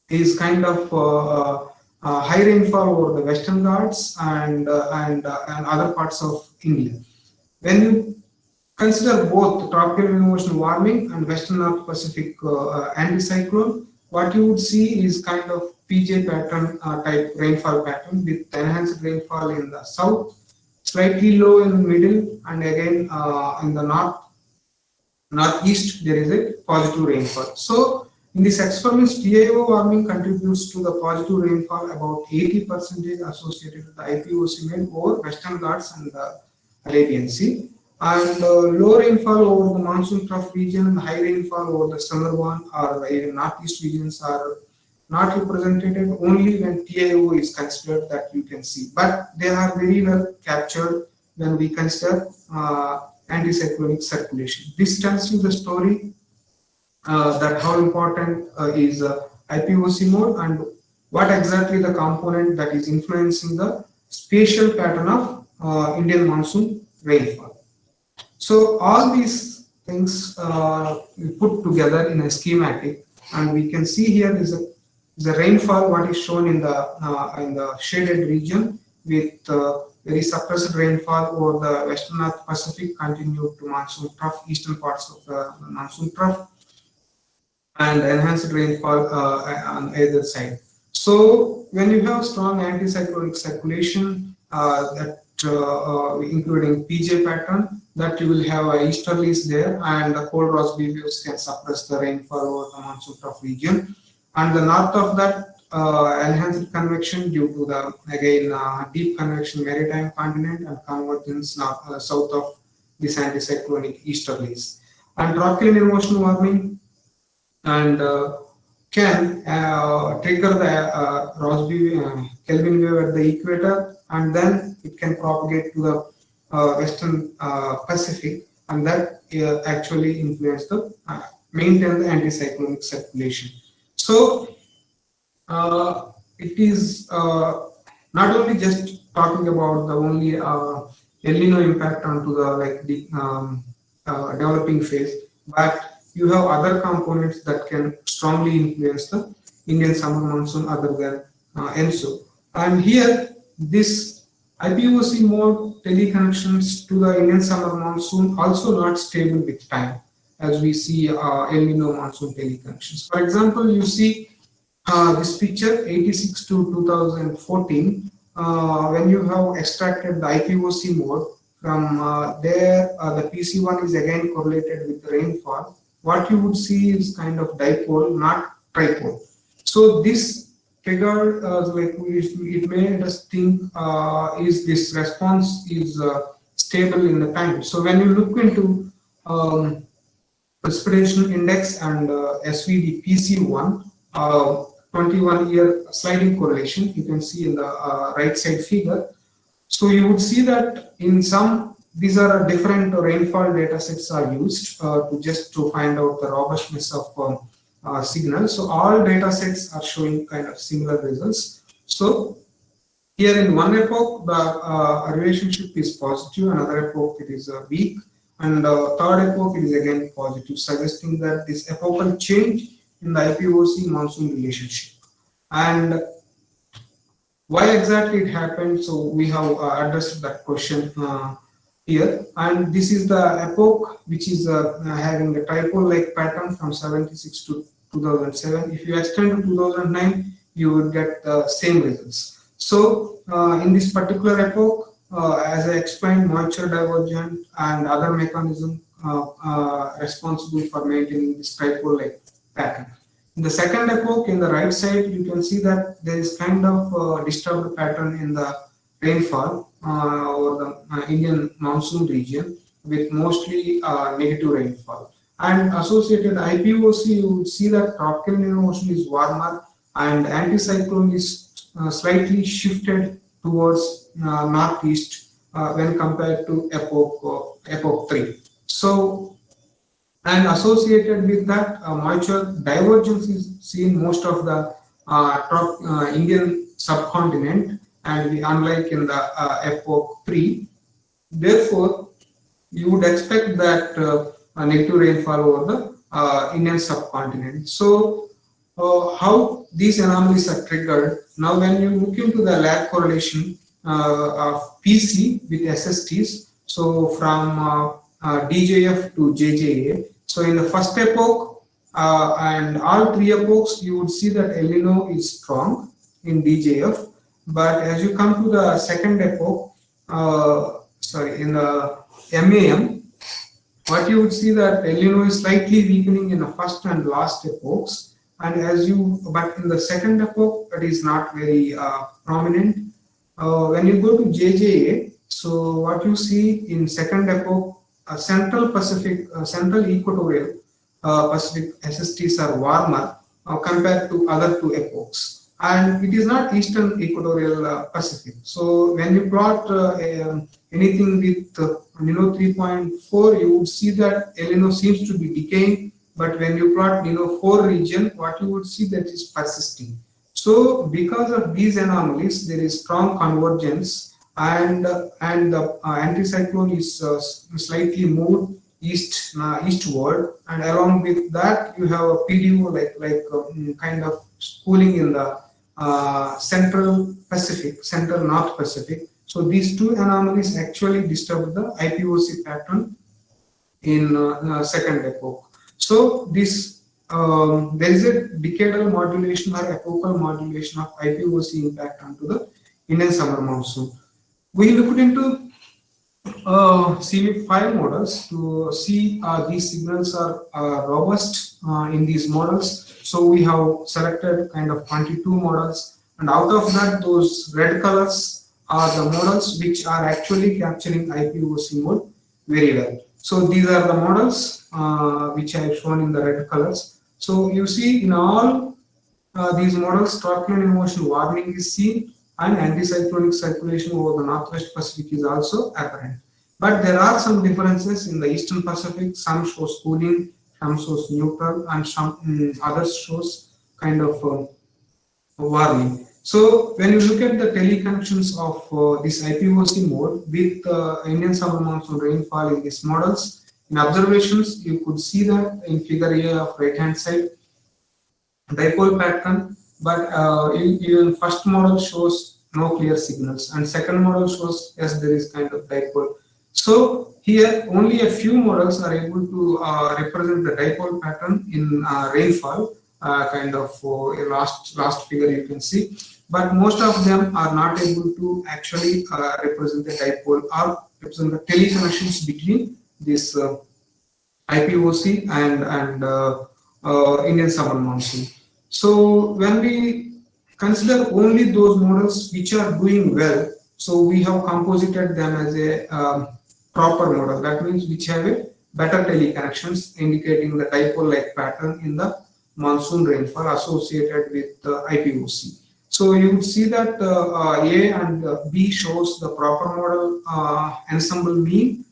Speaker 2: is kind of high rainfall over the Western Ghats and other parts of India. When you consider both tropical Indian Ocean warming and Western North Pacific anticyclone, what you would see is kind of PJ pattern type rainfall pattern with enhanced rainfall in the south, slightly low in the middle, and again in the northeast there is a positive rainfall. So in this experiment, TIO warming contributes to the positive rainfall about 80% associated with the IPOC made over Western Ghats and the Arabian Sea. And low rainfall over the monsoon trough region and high rainfall over the Sundarban or even northeast regions are not represented only when TIO is considered, that you can see. But they are very well captured when we consider anticyclonic circulation. This tells you the story that how important is IPOC mode and what exactly the component that is influencing the spatial pattern of Indian monsoon rainfall. So all these things we put together in a schematic, and we can see here is the rainfall what is shown in the shaded region with very suppressed rainfall over the Western North Pacific continued to monsoon trough, eastern parts of the monsoon trough, and enhanced rainfall on either side. So when you have strong anticyclonic circulation including PJ pattern, that you will have easterlies there, and the cold Rossby waves can suppress the rainfall over the monsoon trough region. And the north of that enhanced convection due to the again deep convection maritime continent and convergence south of this anticyclonic easterlies. And tropical Indian Ocean warming and can trigger the Rossby Kelvin wave at the equator, and then it can propagate to the Western Pacific, and that actually influence the maintain the anticyclonic circulation. So it is not only just talking about the only El Nino impact onto the developing phase, but you have other components that can strongly influence the Indian summer monsoon other than ENSO. And here this IPOC mode teleconnections to the Indian summer monsoon also not stable with time, as we see El Nino monsoon teleconnections. For example, you see this picture 86 to 2014, when you have extracted the IPOC mode from there, the PC1 is again correlated with the rainfall. What you would see is kind of dipole, not tripole. So this triggered it made us think is this response is stable in the time. So when you look into precipitation index and SVD PC1 21-year sliding correlation, you can see in the right side figure. So you would see that in some, these are different rainfall data sets are used to find out the robustness of signal. So all data sets are showing kind of similar results. So here in one epoch, the relationship is positive, another epoch it is weak, and third epoch it is again positive, suggesting that this epochal change in the IPOC monsoon relationship. And why exactly it happened? So we have addressed that question here, and this is the epoch which is having a tripole-like pattern from 76 to 2007. If you extend to 2009, you will get the same results. So in this particular epoch, as I explained, moisture divergent and other mechanism responsible for maintaining this tripole-like pattern. In the second epoch, in the right side, you can see that there is kind of disturbed pattern in the rainfall over the Indian monsoon region with mostly negative rainfall. And associated IPOC, you would see that tropical Indian Ocean is warmer and anticyclone is slightly shifted towards northeast when compared to epoch 3. So, and associated with that, moisture divergence is seen most of the Indian subcontinent, and unlike in the epoch 3. Therefore, you would expect that negative rainfall over the Indian subcontinent. So, how these anomalies are triggered? Now, when you look into the lag correlation of PC with SSTs, so from DJF to JJA. So, in the first epoch and all three epochs, you would see that El Nino is strong in DJF. But as you come to the second epoch, in the MAM, what you would see that El Nino is slightly weakening in the first and last epochs, and but in the second epoch, it is not very prominent. When you go to JJA, so what you see in second epoch, Central Pacific, Central Equatorial Pacific SSTs are warmer compared to other two epochs, and it is not Eastern Equatorial Pacific. So when you plot anything with Nino 3.4, you would see that El Nino seems to be decaying, but when you plot Nino 4 region, what you would see that is persisting. So because of these anomalies, there is strong convergence, and the anticyclone is slightly moved eastward, and along with that you have a PDO kind of cooling in the Central Pacific, Central North Pacific. So these two anomalies actually disturb the IPOC pattern in second epoch. So this there is a decadal modulation or epochal modulation of IPOC impact onto the Indian summer monsoon. We looked into CMIP5 models to see these signals are robust in these models. So we have selected kind of 22 models, and out of that, those red colors are the models which are actually capturing IPOC mode very well. So these are the models which I have shown in the red colors. So you see in all these models, tropical Indian Ocean warming is seen, and anticyclonic circulation over the Northwest Pacific is also apparent. But there are some differences in the Eastern Pacific. Some shows cooling, some shows neutral, and some others shows kind of warming. So when you look at the teleconnections of this IPOC mode with Indian summer monsoon rainfall in these models, in observations, you could see that in figure A of right hand side, dipole pattern, but even first model shows no clear signals, and second model shows yes, there is kind of dipole. So here only a few models are able to represent the dipole pattern in rainfall, kind of last figure you can see, but most of them are not able to actually represent the dipole or represent the teleconnections between this IPOC and Indian summer monsoon. So when we consider only those models which are doing well, so we have composited them as a proper model. That means which have a better teleconnections indicating the dipole-like pattern in the monsoon rainfall associated with IPOC. So you would see that A and B shows the proper model ensemble mean,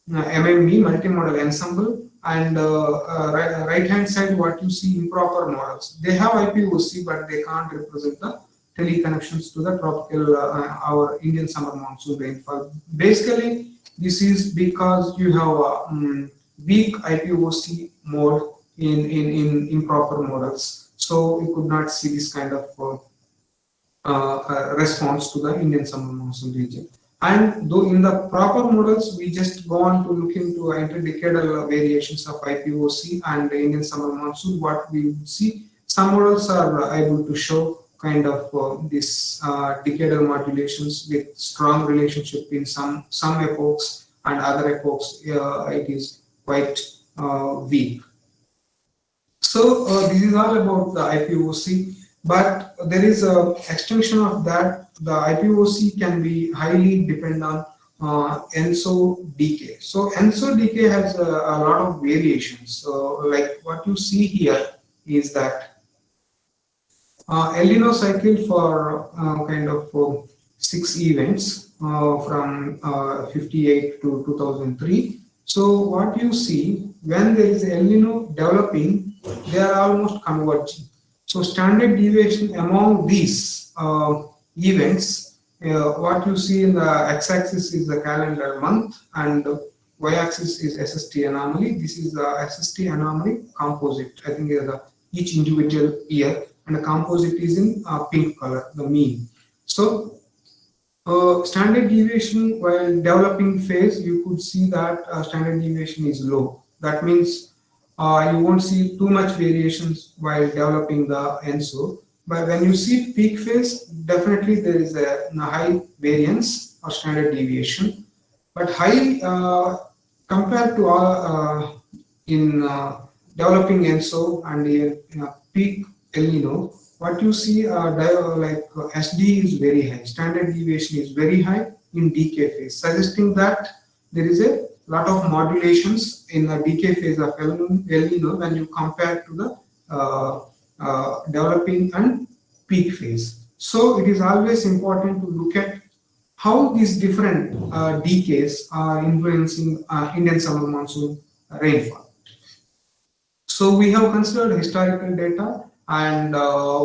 Speaker 2: MM mean, multi-model ensemble, and right hand side what you see improper models. They have IPOC, but they can't represent the teleconnections to the tropical our Indian summer monsoon rainfall. Basically, this is because you have weak IPOC mode in improper models. So you could not see this kind of response to the Indian summer monsoon region. And though in the proper models, we just go on to look into interdecadal variations of IPOC and the Indian summer monsoon. What we would see, some models are able to show kind of this decadal modulations with strong relationship in some epochs, and other epochs it is quite weak. So this is all about the IPOC, but there is a extension of that. The IPOC can be highly depend on ENSO decay. So ENSO decay has a lot of variations. So like what you see here is that El Nino cycle for kind of 6 events from 58 to 2003. So what you see when there is El Nino developing, they are almost converging. So standard deviation among these events, what you see in the x-axis is the calendar month and y-axis is SST anomaly. This is the SST anomaly composite. I think each individual year, and the composite is in pink color, the mean. So standard deviation while developing phase, you could see that standard deviation is low. That means you won't see too much variations while developing the ENSO. But when you see peak phase, definitely there is a high variance or standard deviation. But high compared to in developing ENSO and in peak El Nino, what you see like SD is very high, standard deviation is very high in decay phase, suggesting that there is a lot of modulations in the decay phase of El Nino when you compare to the developing and peak phase. So it is always important to look at how these different decays are influencing Indian summer monsoon rainfall. So we have considered historical data and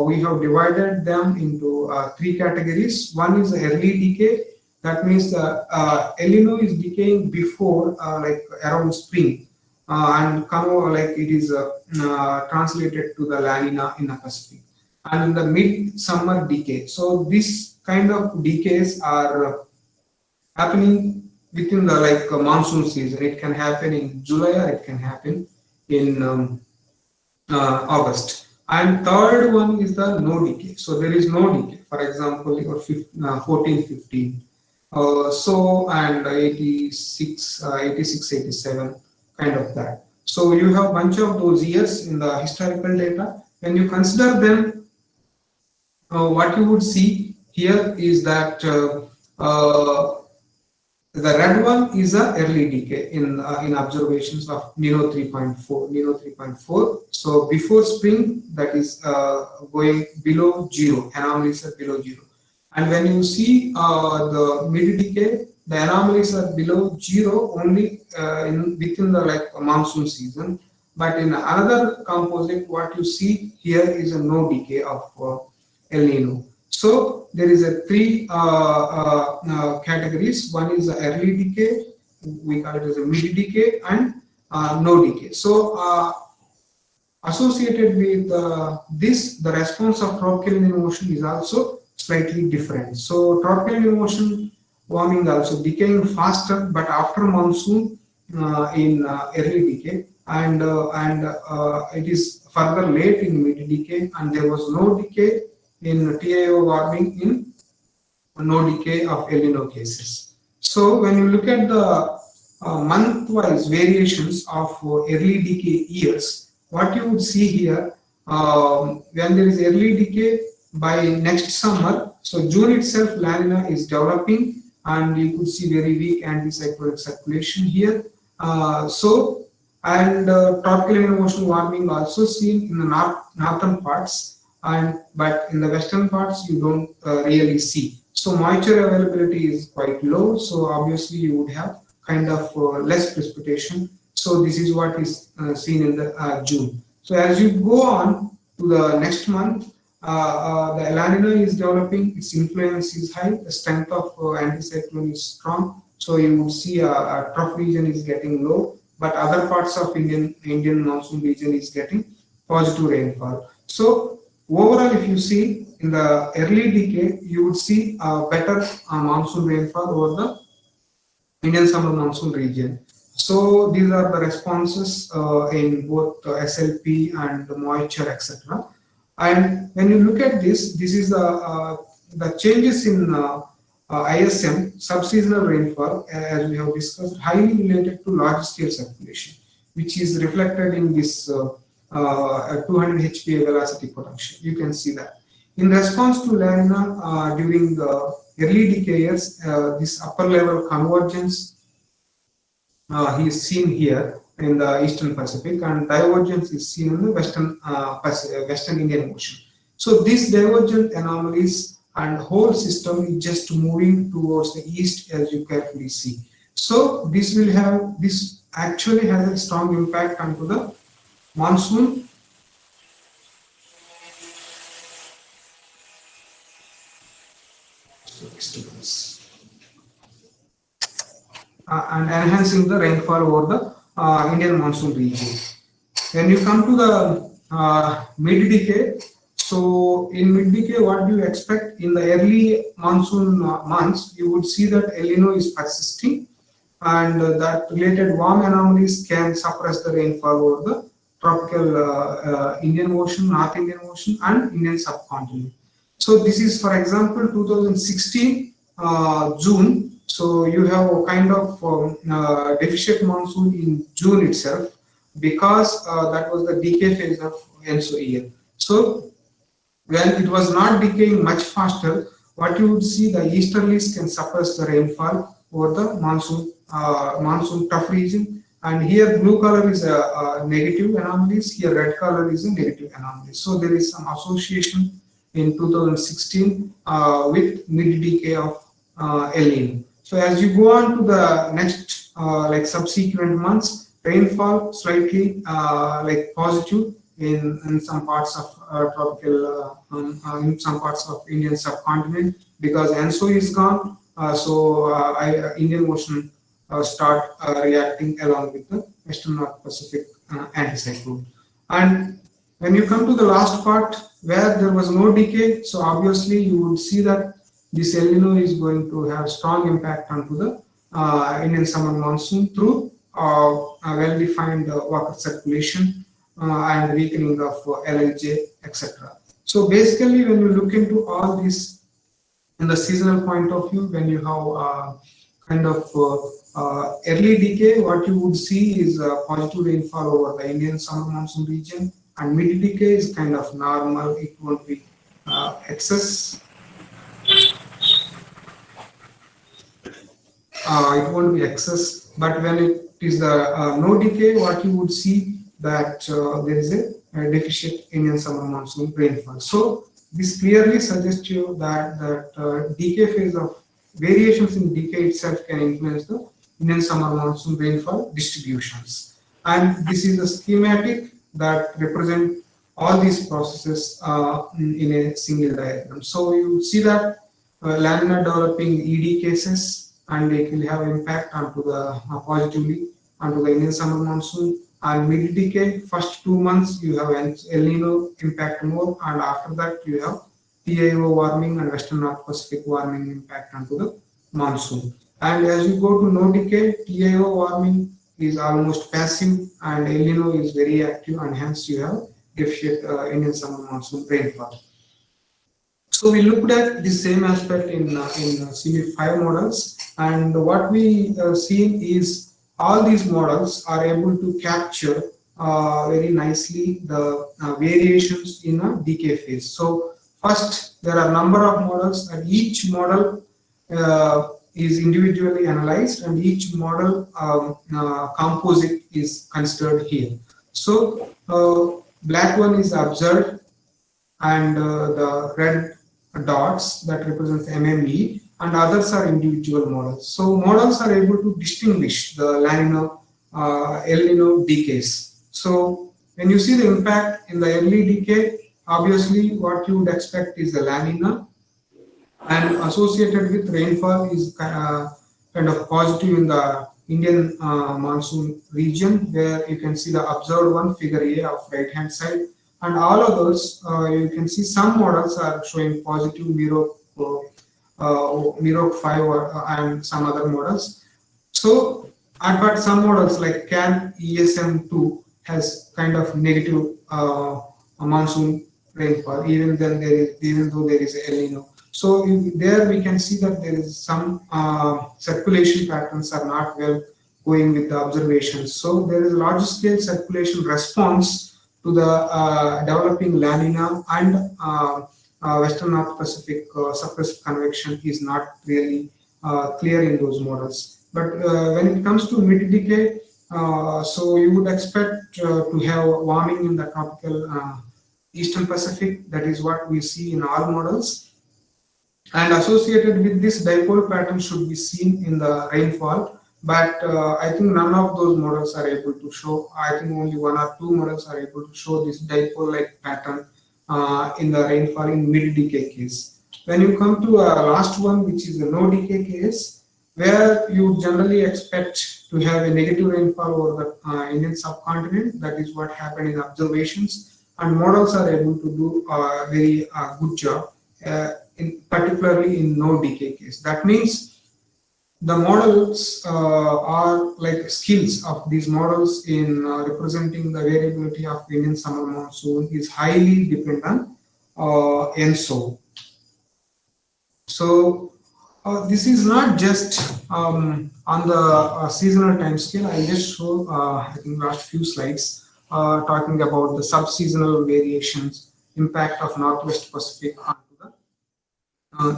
Speaker 2: we have divided them into 3 categories. One is early decay. That means El Nino is decaying before like around spring and like it is translated to the La Nina in the Pacific. And in the mid-summer decay. So this kind of decays are happening within the like monsoon season. It can happen in July or it can happen in August. And third one is the no decay. So there is no decay. For example, your 14, 15. So and 86, 87, kind of that. So you have a bunch of those years in the historical data. When you consider them, what you would see here is that the red one is a early decay in observations of Nino 3.4. Nino 3.4. So before spring, that is going below 0. Anomalies are below 0. And when you see the mid decay, the anomalies are below 0 only within the like monsoon season. But in another composite, what you see here is a no decay of El Nino. So there is a 3 categories. One is the early decay, we call it as a mid decay, and no decay. So associated with this, the response of tropical El Nino ocean is also slightly different. So tropical El Nino ocean warming also decaying faster, but after monsoon in early decay, and it is further late in mid decay, and there was no decay in TIO warming in no decay of El Nino cases. So when you look at the month-wise variations of early decay years, what you would see here, when there is early decay by next summer, so June itself La Nina is developing and you could see very weak anticyclonic circulation here. And tropical El Nino ocean warming also seen in the northern parts, but in the western parts you don't really see. So moisture availability is quite low, so obviously you would have kind of less precipitation. So this is what is seen in the June. So as you go on to the next month, the La Nina is developing, its influence is high, the strength of anticyclone is strong, so you would see a trough region is getting low, but other parts of Indian monsoon region is getting positive rainfall. So overall, if you see in the early decay, you would see a better monsoon rainfall over the Indian summer monsoon region. So these are the responses in both SLP and moisture, etc. And when you look at this, this is the changes in ISM, subseasonal rainfall, as we have discussed, highly related to large scale circulation. which is reflected in this 200 HPA velocity potential. You can see that. In response to La Nina during the early decay years, this upper level convergence is seen here in the Eastern Pacific, and divergence is seen in the Western Indian Ocean. So these divergent anomalies and whole system is just moving towards the east, as you carefully see. So this actually has a strong impact onto the monsoon and enhancing the rainfall over the Indian monsoon region. When you come to the mid-decay, so in mid-decay, what do you expect? In the early monsoon months, you would see that El Nino is persisting, and that related warm anomalies can suppress the rainfall over the tropical Indian Ocean, North Indian Ocean, and Indian subcontinent. So this is, for example, 2016 June. So you have a kind of deficient monsoon in June itself, because that was the decay phase of ENSO year. So when it was not decaying much faster, what you would see, the easterlies can suppress the rainfall over the monsoon tough region. And here blue color is a negative anomalies, here red color is a negative anomaly. So there is some association in 2016 with mid-decay of El Nino. So as you go on to the next like subsequent months, rainfall slightly like positive in some parts of tropical, in some parts of Indian subcontinent, because ENSO is gone. Indian Ocean start reacting along with the Western North Pacific anticyclone. And when you come to the last part where there was no decay, so obviously you would see that this El Nino is going to have strong impact onto the Indian summer monsoon through a well-defined water circulation and weakening of LLJ, etc. So basically, when you look into all this in the seasonal point of view, when you have kind of early decay, what you would see is positive rainfall over the Indian summer monsoon region, and mid decay is kind of normal. It won't be excess. It won't be excess, but when it is the no decay, what you would see that there is a deficient Indian summer monsoon rainfall. So this clearly suggests you that decay phase of variations in decay itself can influence the Indian summer monsoon rainfall distributions. And this is a schematic that represent all these processes in a single diagram. So you see that La Nina developing ED cases, and it will have impact onto the positively onto the Indian summer monsoon. And mid decay, first 2 months you have an El Nino impact more, and after that you have TIO warming and Western North Pacific warming impact onto the monsoon. And as you go to no decay, TIO warming is almost passive, and El Nino is very active, and hence you have deficient Indian summer monsoon rainfall. So we looked at the same aspect in CV5 models, and what we see is all these models are able to capture very nicely the variations in a decay phase. So first, there are a number of models, and each model is individually analyzed, and each model composite is considered here. So black one is observed, and the red dots that represents MME, and others are individual models. So models are able to distinguish the La Nina, El Nino decays. So when you see the impact in the early decay, obviously what you would expect is the La Nina, and associated with rainfall is kind of positive in the Indian monsoon region, where you can see the observed one, figure A of right hand side, and all of those you can see some models are showing positive MEROC 5 and some other models. So, but some models like CAN ESM2 has kind of negative monsoon rainfall, even though there is El Nino. So there we can see that there is some circulation patterns are not well going with the observations. So there is large scale circulation response to the developing La Nina and Western North Pacific suppressed convection is not really clear in those models. But when it comes to mid-decade, so you would expect to have warming in the tropical Eastern Pacific. That is what we see in all models. And associated with this dipole pattern should be seen in the rainfall. But I think none of those models are able to show. I think only one or two models are able to show this dipole-like pattern in the rainfall in mid-decay case. When you come to last one, which is the no decay case, where you generally expect to have a negative rainfall over the Indian subcontinent. That is what happened in observations, and models are able to do a very good job, particularly in no decay case. That means the models are like skills of these models in representing the variability of Indian summer monsoon is highly dependent on ENSO. So this is not just on the seasonal time scale. I just show I think last few slides talking about the sub-seasonal variations impact of Northwest Pacific onto the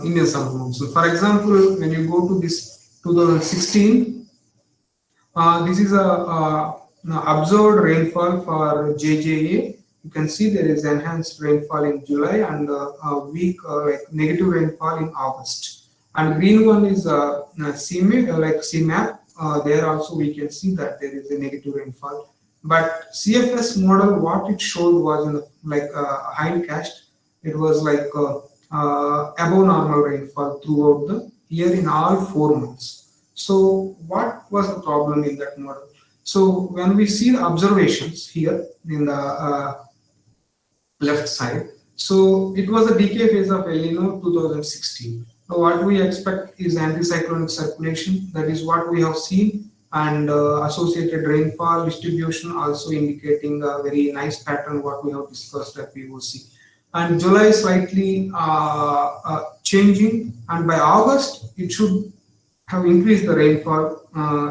Speaker 2: Indian summer monsoon. For example, when you go to this 2016, this is a observed rainfall for JJA. You can see there is enhanced rainfall in July and a weak like negative rainfall in August. And green one is CMAP, like CMAP. There also we can see that there is a negative rainfall. But CFS model, what it showed was in the, like hindcast, it was like above normal rainfall throughout the year in all 4 months. So what was the problem in that model? So when we see the observations here in the left side, so it was a decay phase of El Nino 2016. So what we expect is anticyclonic circulation. That is what we have seen, and associated rainfall distribution also indicating a very nice pattern what we have discussed that we will see. And July slightly changing, and by August it should have increased the rainfall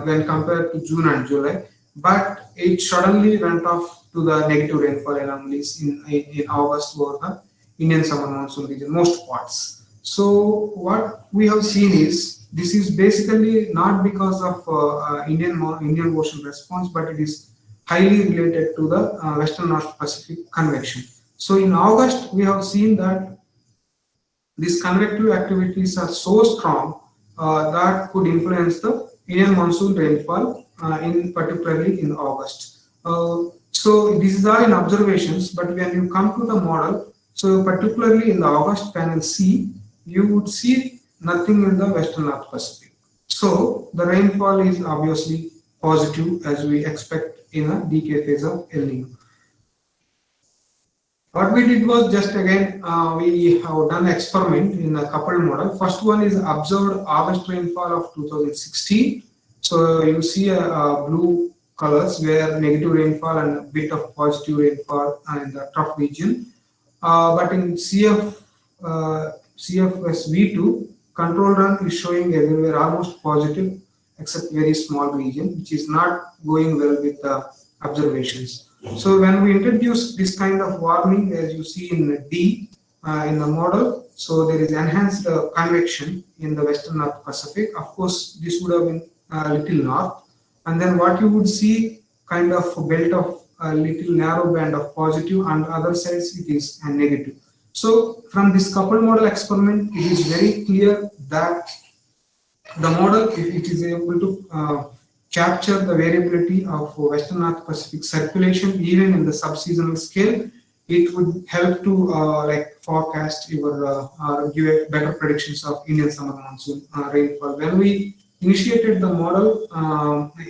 Speaker 2: when compared to June and July, but it suddenly went off to the negative rainfall anomalies in August over the Indian summer monsoon region, most parts. So what we have seen is this is basically not because of Indian Ocean response, but it is highly related to the Western North Pacific convection. So in August, we have seen that these convective activities are so strong that could influence the Indian monsoon rainfall, in particularly in August. So this is all in observations, but when you come to the model, so particularly in the August panel C, you would see nothing in the Western North Pacific. So the rainfall is obviously positive as we expect in a decay phase of El Nino. What we did was just again, we have done experiment in a coupled model. First one is observed August rainfall of 2016. So you see blue colors where negative rainfall and a bit of positive rainfall in the trough region. But in CFS V2, control run is showing everywhere almost positive except very small region, which is not going well with the observations. So when we introduce this kind of warming, as you see in D in the model, so there is enhanced convection in the Western North Pacific. Of course, this would have been a little north, and then what you would see kind of a belt of a little narrow band of positive, and other sides it is a negative. So from this coupled model experiment, it is very clear that the model, if it is able to capture the variability of Western North Pacific circulation even in the subseasonal scale, it would help to like forecast your give better predictions of Indian summer monsoon rainfall. When we initiated the model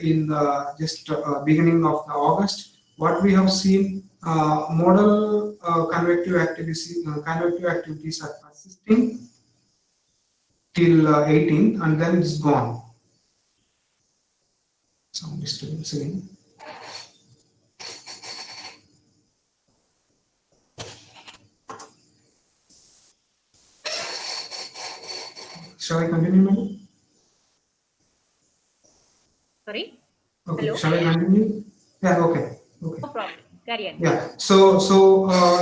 Speaker 2: in the just beginning of the August, what we have seen model convective activities are persisting till 18th, and then it's gone. Some disturbance again. Shall I continue, madam?
Speaker 1: Sorry?
Speaker 2: Okay,
Speaker 1: Hello?
Speaker 2: shall I continue? Yeah, okay. Okay.
Speaker 1: No problem. Carry on.
Speaker 2: Yeah.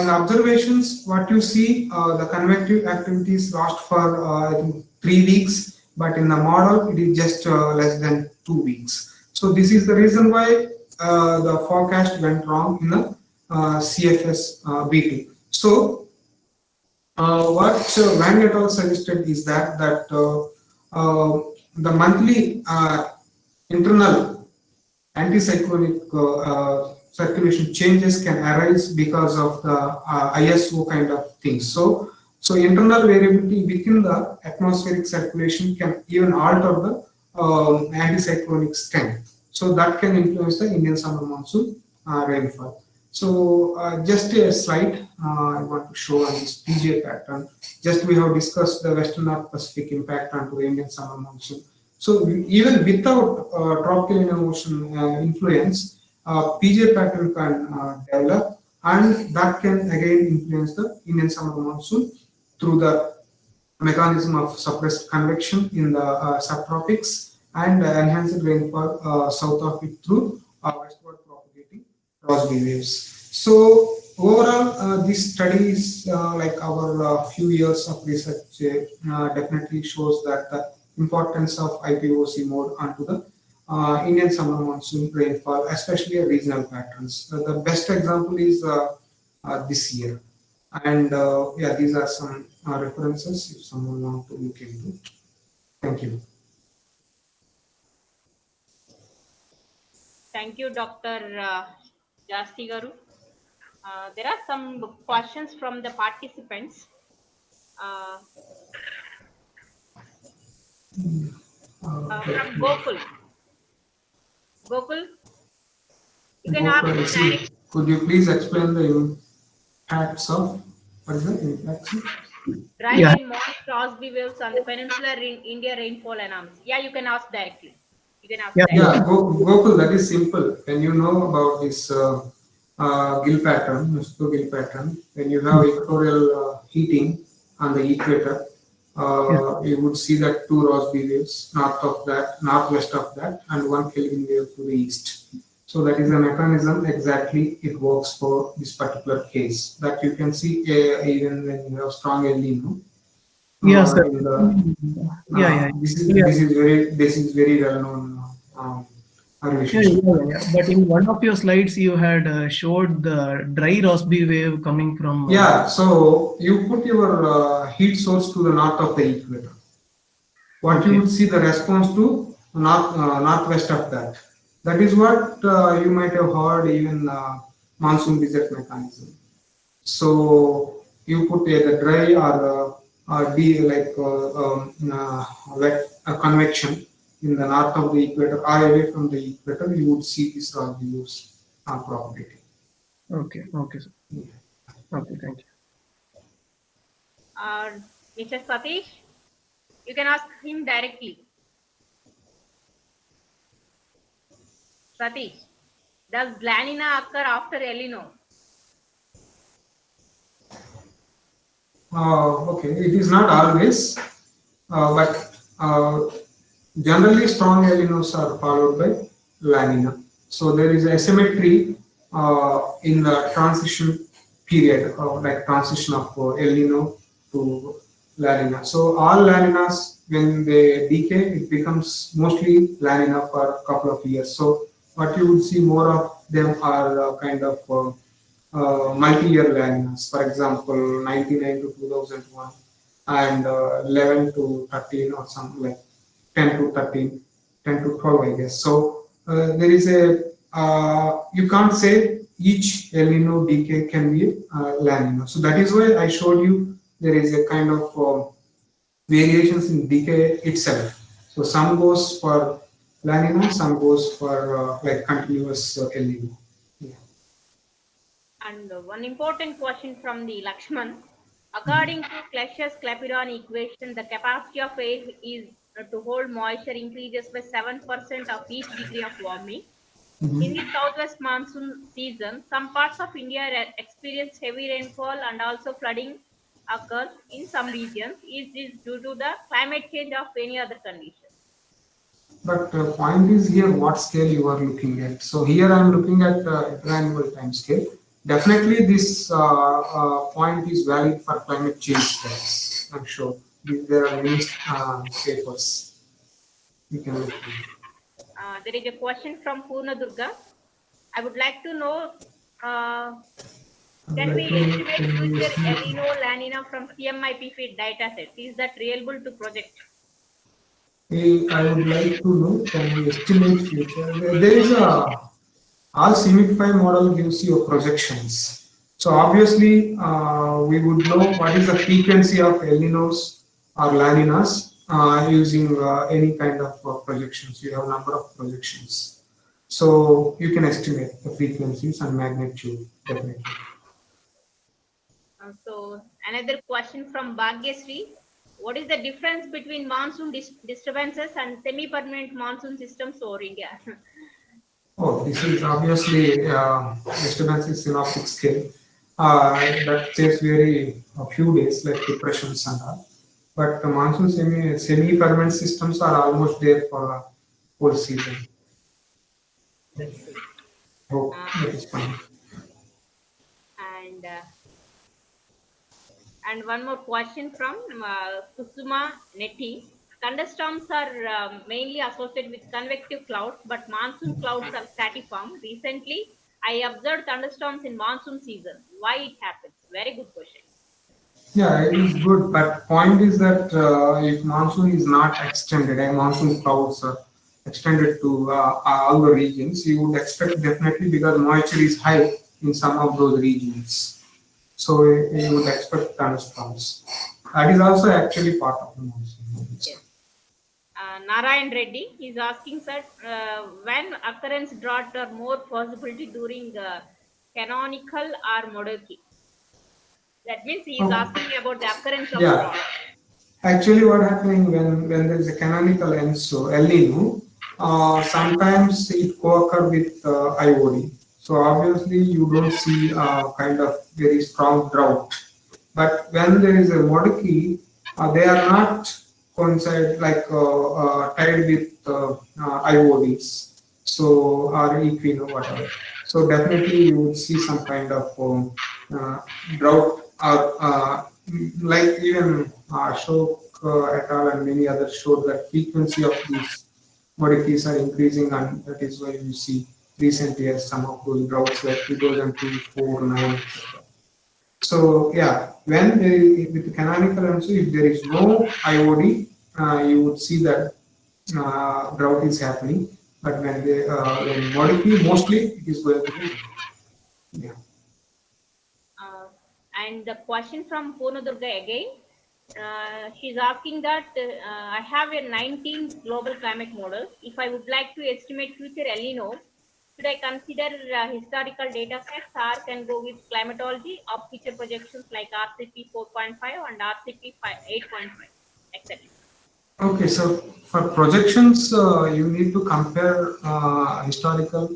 Speaker 2: In observations, what you see, the convective activities last for I think 3 weeks, but in the model it is just less than 2 weeks. So this is the reason why the forecast went wrong in the CFS B2. So what Wang et al. Suggested is that the monthly internal anticyclonic circulation changes can arise because of the ISO kind of things. So internal variability within the atmospheric circulation can even alter the anticyclonic strength. So that can influence the Indian summer monsoon rainfall. So just a slide I want to show on this PJ pattern. Just we have discussed the Western North Pacific impact onto the Indian summer monsoon. So even without tropical Indian Ocean influence, PJ pattern can develop, and that can again influence the Indian summer monsoon through the mechanism of suppressed convection in the subtropics and enhanced rainfall south of it through westward propagating Rossby waves. So overall, this study is like our few years of research definitely shows that the importance of IPOC mode onto the Indian summer monsoon rainfall, especially regional patterns. The best example is this year. And yeah, these are some references if someone wants to look into. Thank you.
Speaker 1: Thank you, Dr. Jasti Garu. There are some questions from the participants. Uh, from Gokul. Gokul, you can ask
Speaker 2: Gopal,
Speaker 1: direct.
Speaker 2: could you please explain the impacts of what is the impacts?
Speaker 1: Dry
Speaker 3: Yeah,
Speaker 1: and moist Crosby waves on the peninsular India rainfall anomalies. Yeah, you can ask directly. You can ask
Speaker 3: yeah,
Speaker 1: directly.
Speaker 2: Yeah, Gokul, that is simple. When you know about this gill pattern, Musto gill pattern, when you have equatorial heating on the equator,
Speaker 3: yeah.
Speaker 2: you would see that two Rossby waves north of that, northwest of that, and one Kelvin wave to the east. So that is a mechanism exactly it works for this particular case that you can see even when you have strong El Nino.
Speaker 3: Yeah, sir.
Speaker 2: In the
Speaker 3: Yeah, yeah, yeah.
Speaker 2: this is very well known
Speaker 3: Yeah, yeah,
Speaker 2: relationship.
Speaker 3: yeah, yeah. But in one of your slides, you had showed the dry Rossby wave coming from.
Speaker 2: Yeah, so you put your heat source to the north of the equator. What you
Speaker 3: Okay.
Speaker 2: would see the response to northwest of that. That is what you might have heard even monsoon desert mechanism. So you put the dry or wet convection in the north of the equator or away from the equator, you would see this use propagating.
Speaker 3: Okay, okay, sir. Okay, thank you.
Speaker 1: Mr. Satish, you can ask him directly. Satish, does La Nina occur after El Nino?
Speaker 2: Okay, it is not always, but generally strong El Ninos are followed by La Nina. So there is asymmetry in the transition period, like transition of El Nino to La Nina. So all La Ninas, when they decay, it becomes mostly La Nina for a couple of years. So what you would see more of them are kind of multi-year La Ninas. For example, 99 to 2001 and 11 to 13 or something like 10 to 13, 10 to 12, I guess. So there is a, you can't say each El Nino decay can be La Nina. So that is why I showed you there is a kind of variations in decay itself. So some goes for La Nina, some goes for like continuous El Nino. Yeah.
Speaker 1: And one important question from the Lakshman. According to Clesius-Clapeyron equation, the capacity of air is to hold moisture increases by 7% of each degree of warming. In the southwest monsoon season, some parts of India experience heavy rainfall and also flooding occurs in some regions. Is this due to the climate change or any other condition?
Speaker 2: But point is here what scale you are looking at. So here I am looking at annual time scale. Definitely this point is valid for climate change studies. I'm sure there are many papers you can look at.
Speaker 1: There is a question from Purna Durga. I would like to know, uh, can we estimate future El Nino La Nina from CMIP feed data sets? Is that reliable to project?
Speaker 2: I would like to know, can we estimate future? There is a all Simplify model gives you projections. So obviously, we would know what is the frequency of El Ninos or La Ninas using any kind of projections. You have number of projections. So you can estimate the frequencies and magnitude definitely.
Speaker 1: So another question from Bhagyasri. What is the difference between monsoon disturbances and semi-permanent monsoon systems over India?
Speaker 2: Oh, this is obviously disturbances in optic scale. That takes very a few days, like depressions and all. But the monsoon semi-permanent systems are almost there for a whole season.
Speaker 1: That's good.
Speaker 2: Hope that is fine.
Speaker 1: And and one more question from Kusuma Neti. Thunderstorms are mainly associated with convective clouds, but monsoon clouds are stratiform. Recently, I observed thunderstorms in monsoon season. Why it happens? Very good question.
Speaker 2: Yeah, it is good, but point is that if monsoon is not extended, and monsoon clouds are extended to all the regions, you would expect definitely because moisture is high in some of those regions. So you would expect thunderstorms. That is also actually part of the monsoon.
Speaker 1: Yes. Narayan Reddy is asking, sir, when occurrence drought are more possibility during canonical or monarchy? That means he is
Speaker 2: Okay.
Speaker 1: asking about the occurrence of
Speaker 2: Yeah,
Speaker 1: drought.
Speaker 2: actually, what happening when there is a canonical end, so El Nino, sometimes it co-occur with IOD. So obviously, you don't see kind of very strong drought. But when there is a Modiki, they are not coincide like tied with IODs. So or equino whatever. So definitely you would see some kind of uh, drought or like even Ashok et al. And many others showed that frequency of these Modikis are increasing, and that is why you see recent years some of those droughts like 2002, 4, 9, etc. So yeah, when there is, with the canonical also, if there is no IOD, you would see that drought is happening. But when modify, mostly it is going to be yeah.
Speaker 1: Uh, and the question from Purna Durga again. She's asking that I have a 19 global climate model. If I would like to estimate future El Ninos, should I consider historical data sets or can go with climatology or future projections like RCP 4.5 and RCP 8.5, etc.?
Speaker 2: Okay, so for projections, you need to compare historical,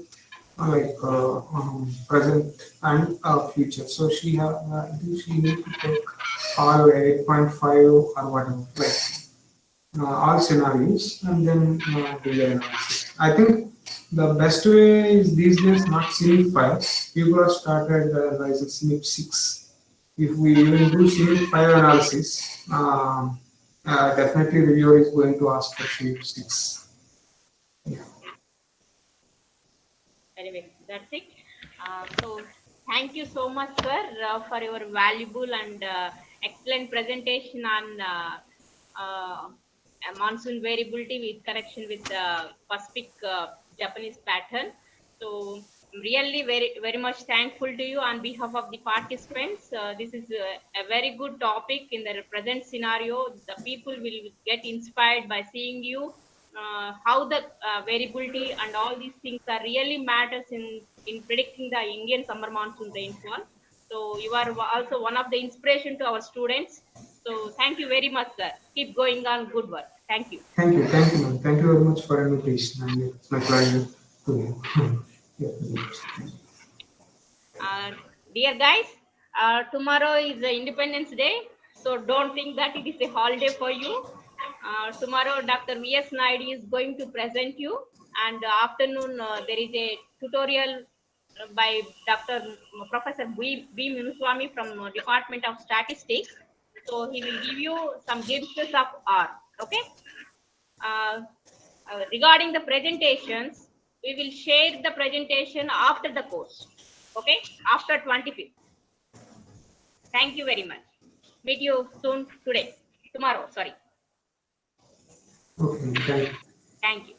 Speaker 2: present and future. So I think she need to take all 8.5 or whatever, like all scenarios, and then do the analysis. I think the best way is these days not CMIP 5. People have started analyzing CMIP 6. If we even do CMIP 5 analysis, definitely reviewer is going to ask for CMIP 6. Yeah.
Speaker 1: Anyway, that's it. So thank you so much, sir, for your valuable and excellent presentation on monsoon variability with connection with the Pacific Japanese pattern. So really very much thankful to you on behalf of the participants. This is a very good topic in the present scenario. The people will get inspired by seeing you how the variability and all these things are really matters in predicting the Indian summer monsoon rainfall. So you are also one of the inspiration to our students. So thank you very much, sir. Keep going on good work. Thank you.
Speaker 2: Thank you, ma'am. Thank you very much for invitation, and it's my pleasure to you. Yeah,
Speaker 1: Uh, Dear guys, tomorrow is Independence Day. So don't think that it is a holiday for you. Tomorrow, Dr. V.S. Naidu is going to present you, and afternoon there is a tutorial by Dr. Professor B. Munuswamy from Department of Statistics. So he will give you some glimpses of R. Okay. Regarding the presentations, we will share the presentation after the course. Okay, after 25th. Thank you very much. Meet you soon tomorrow. Sorry.
Speaker 2: Okay, thank you.
Speaker 1: Thank you.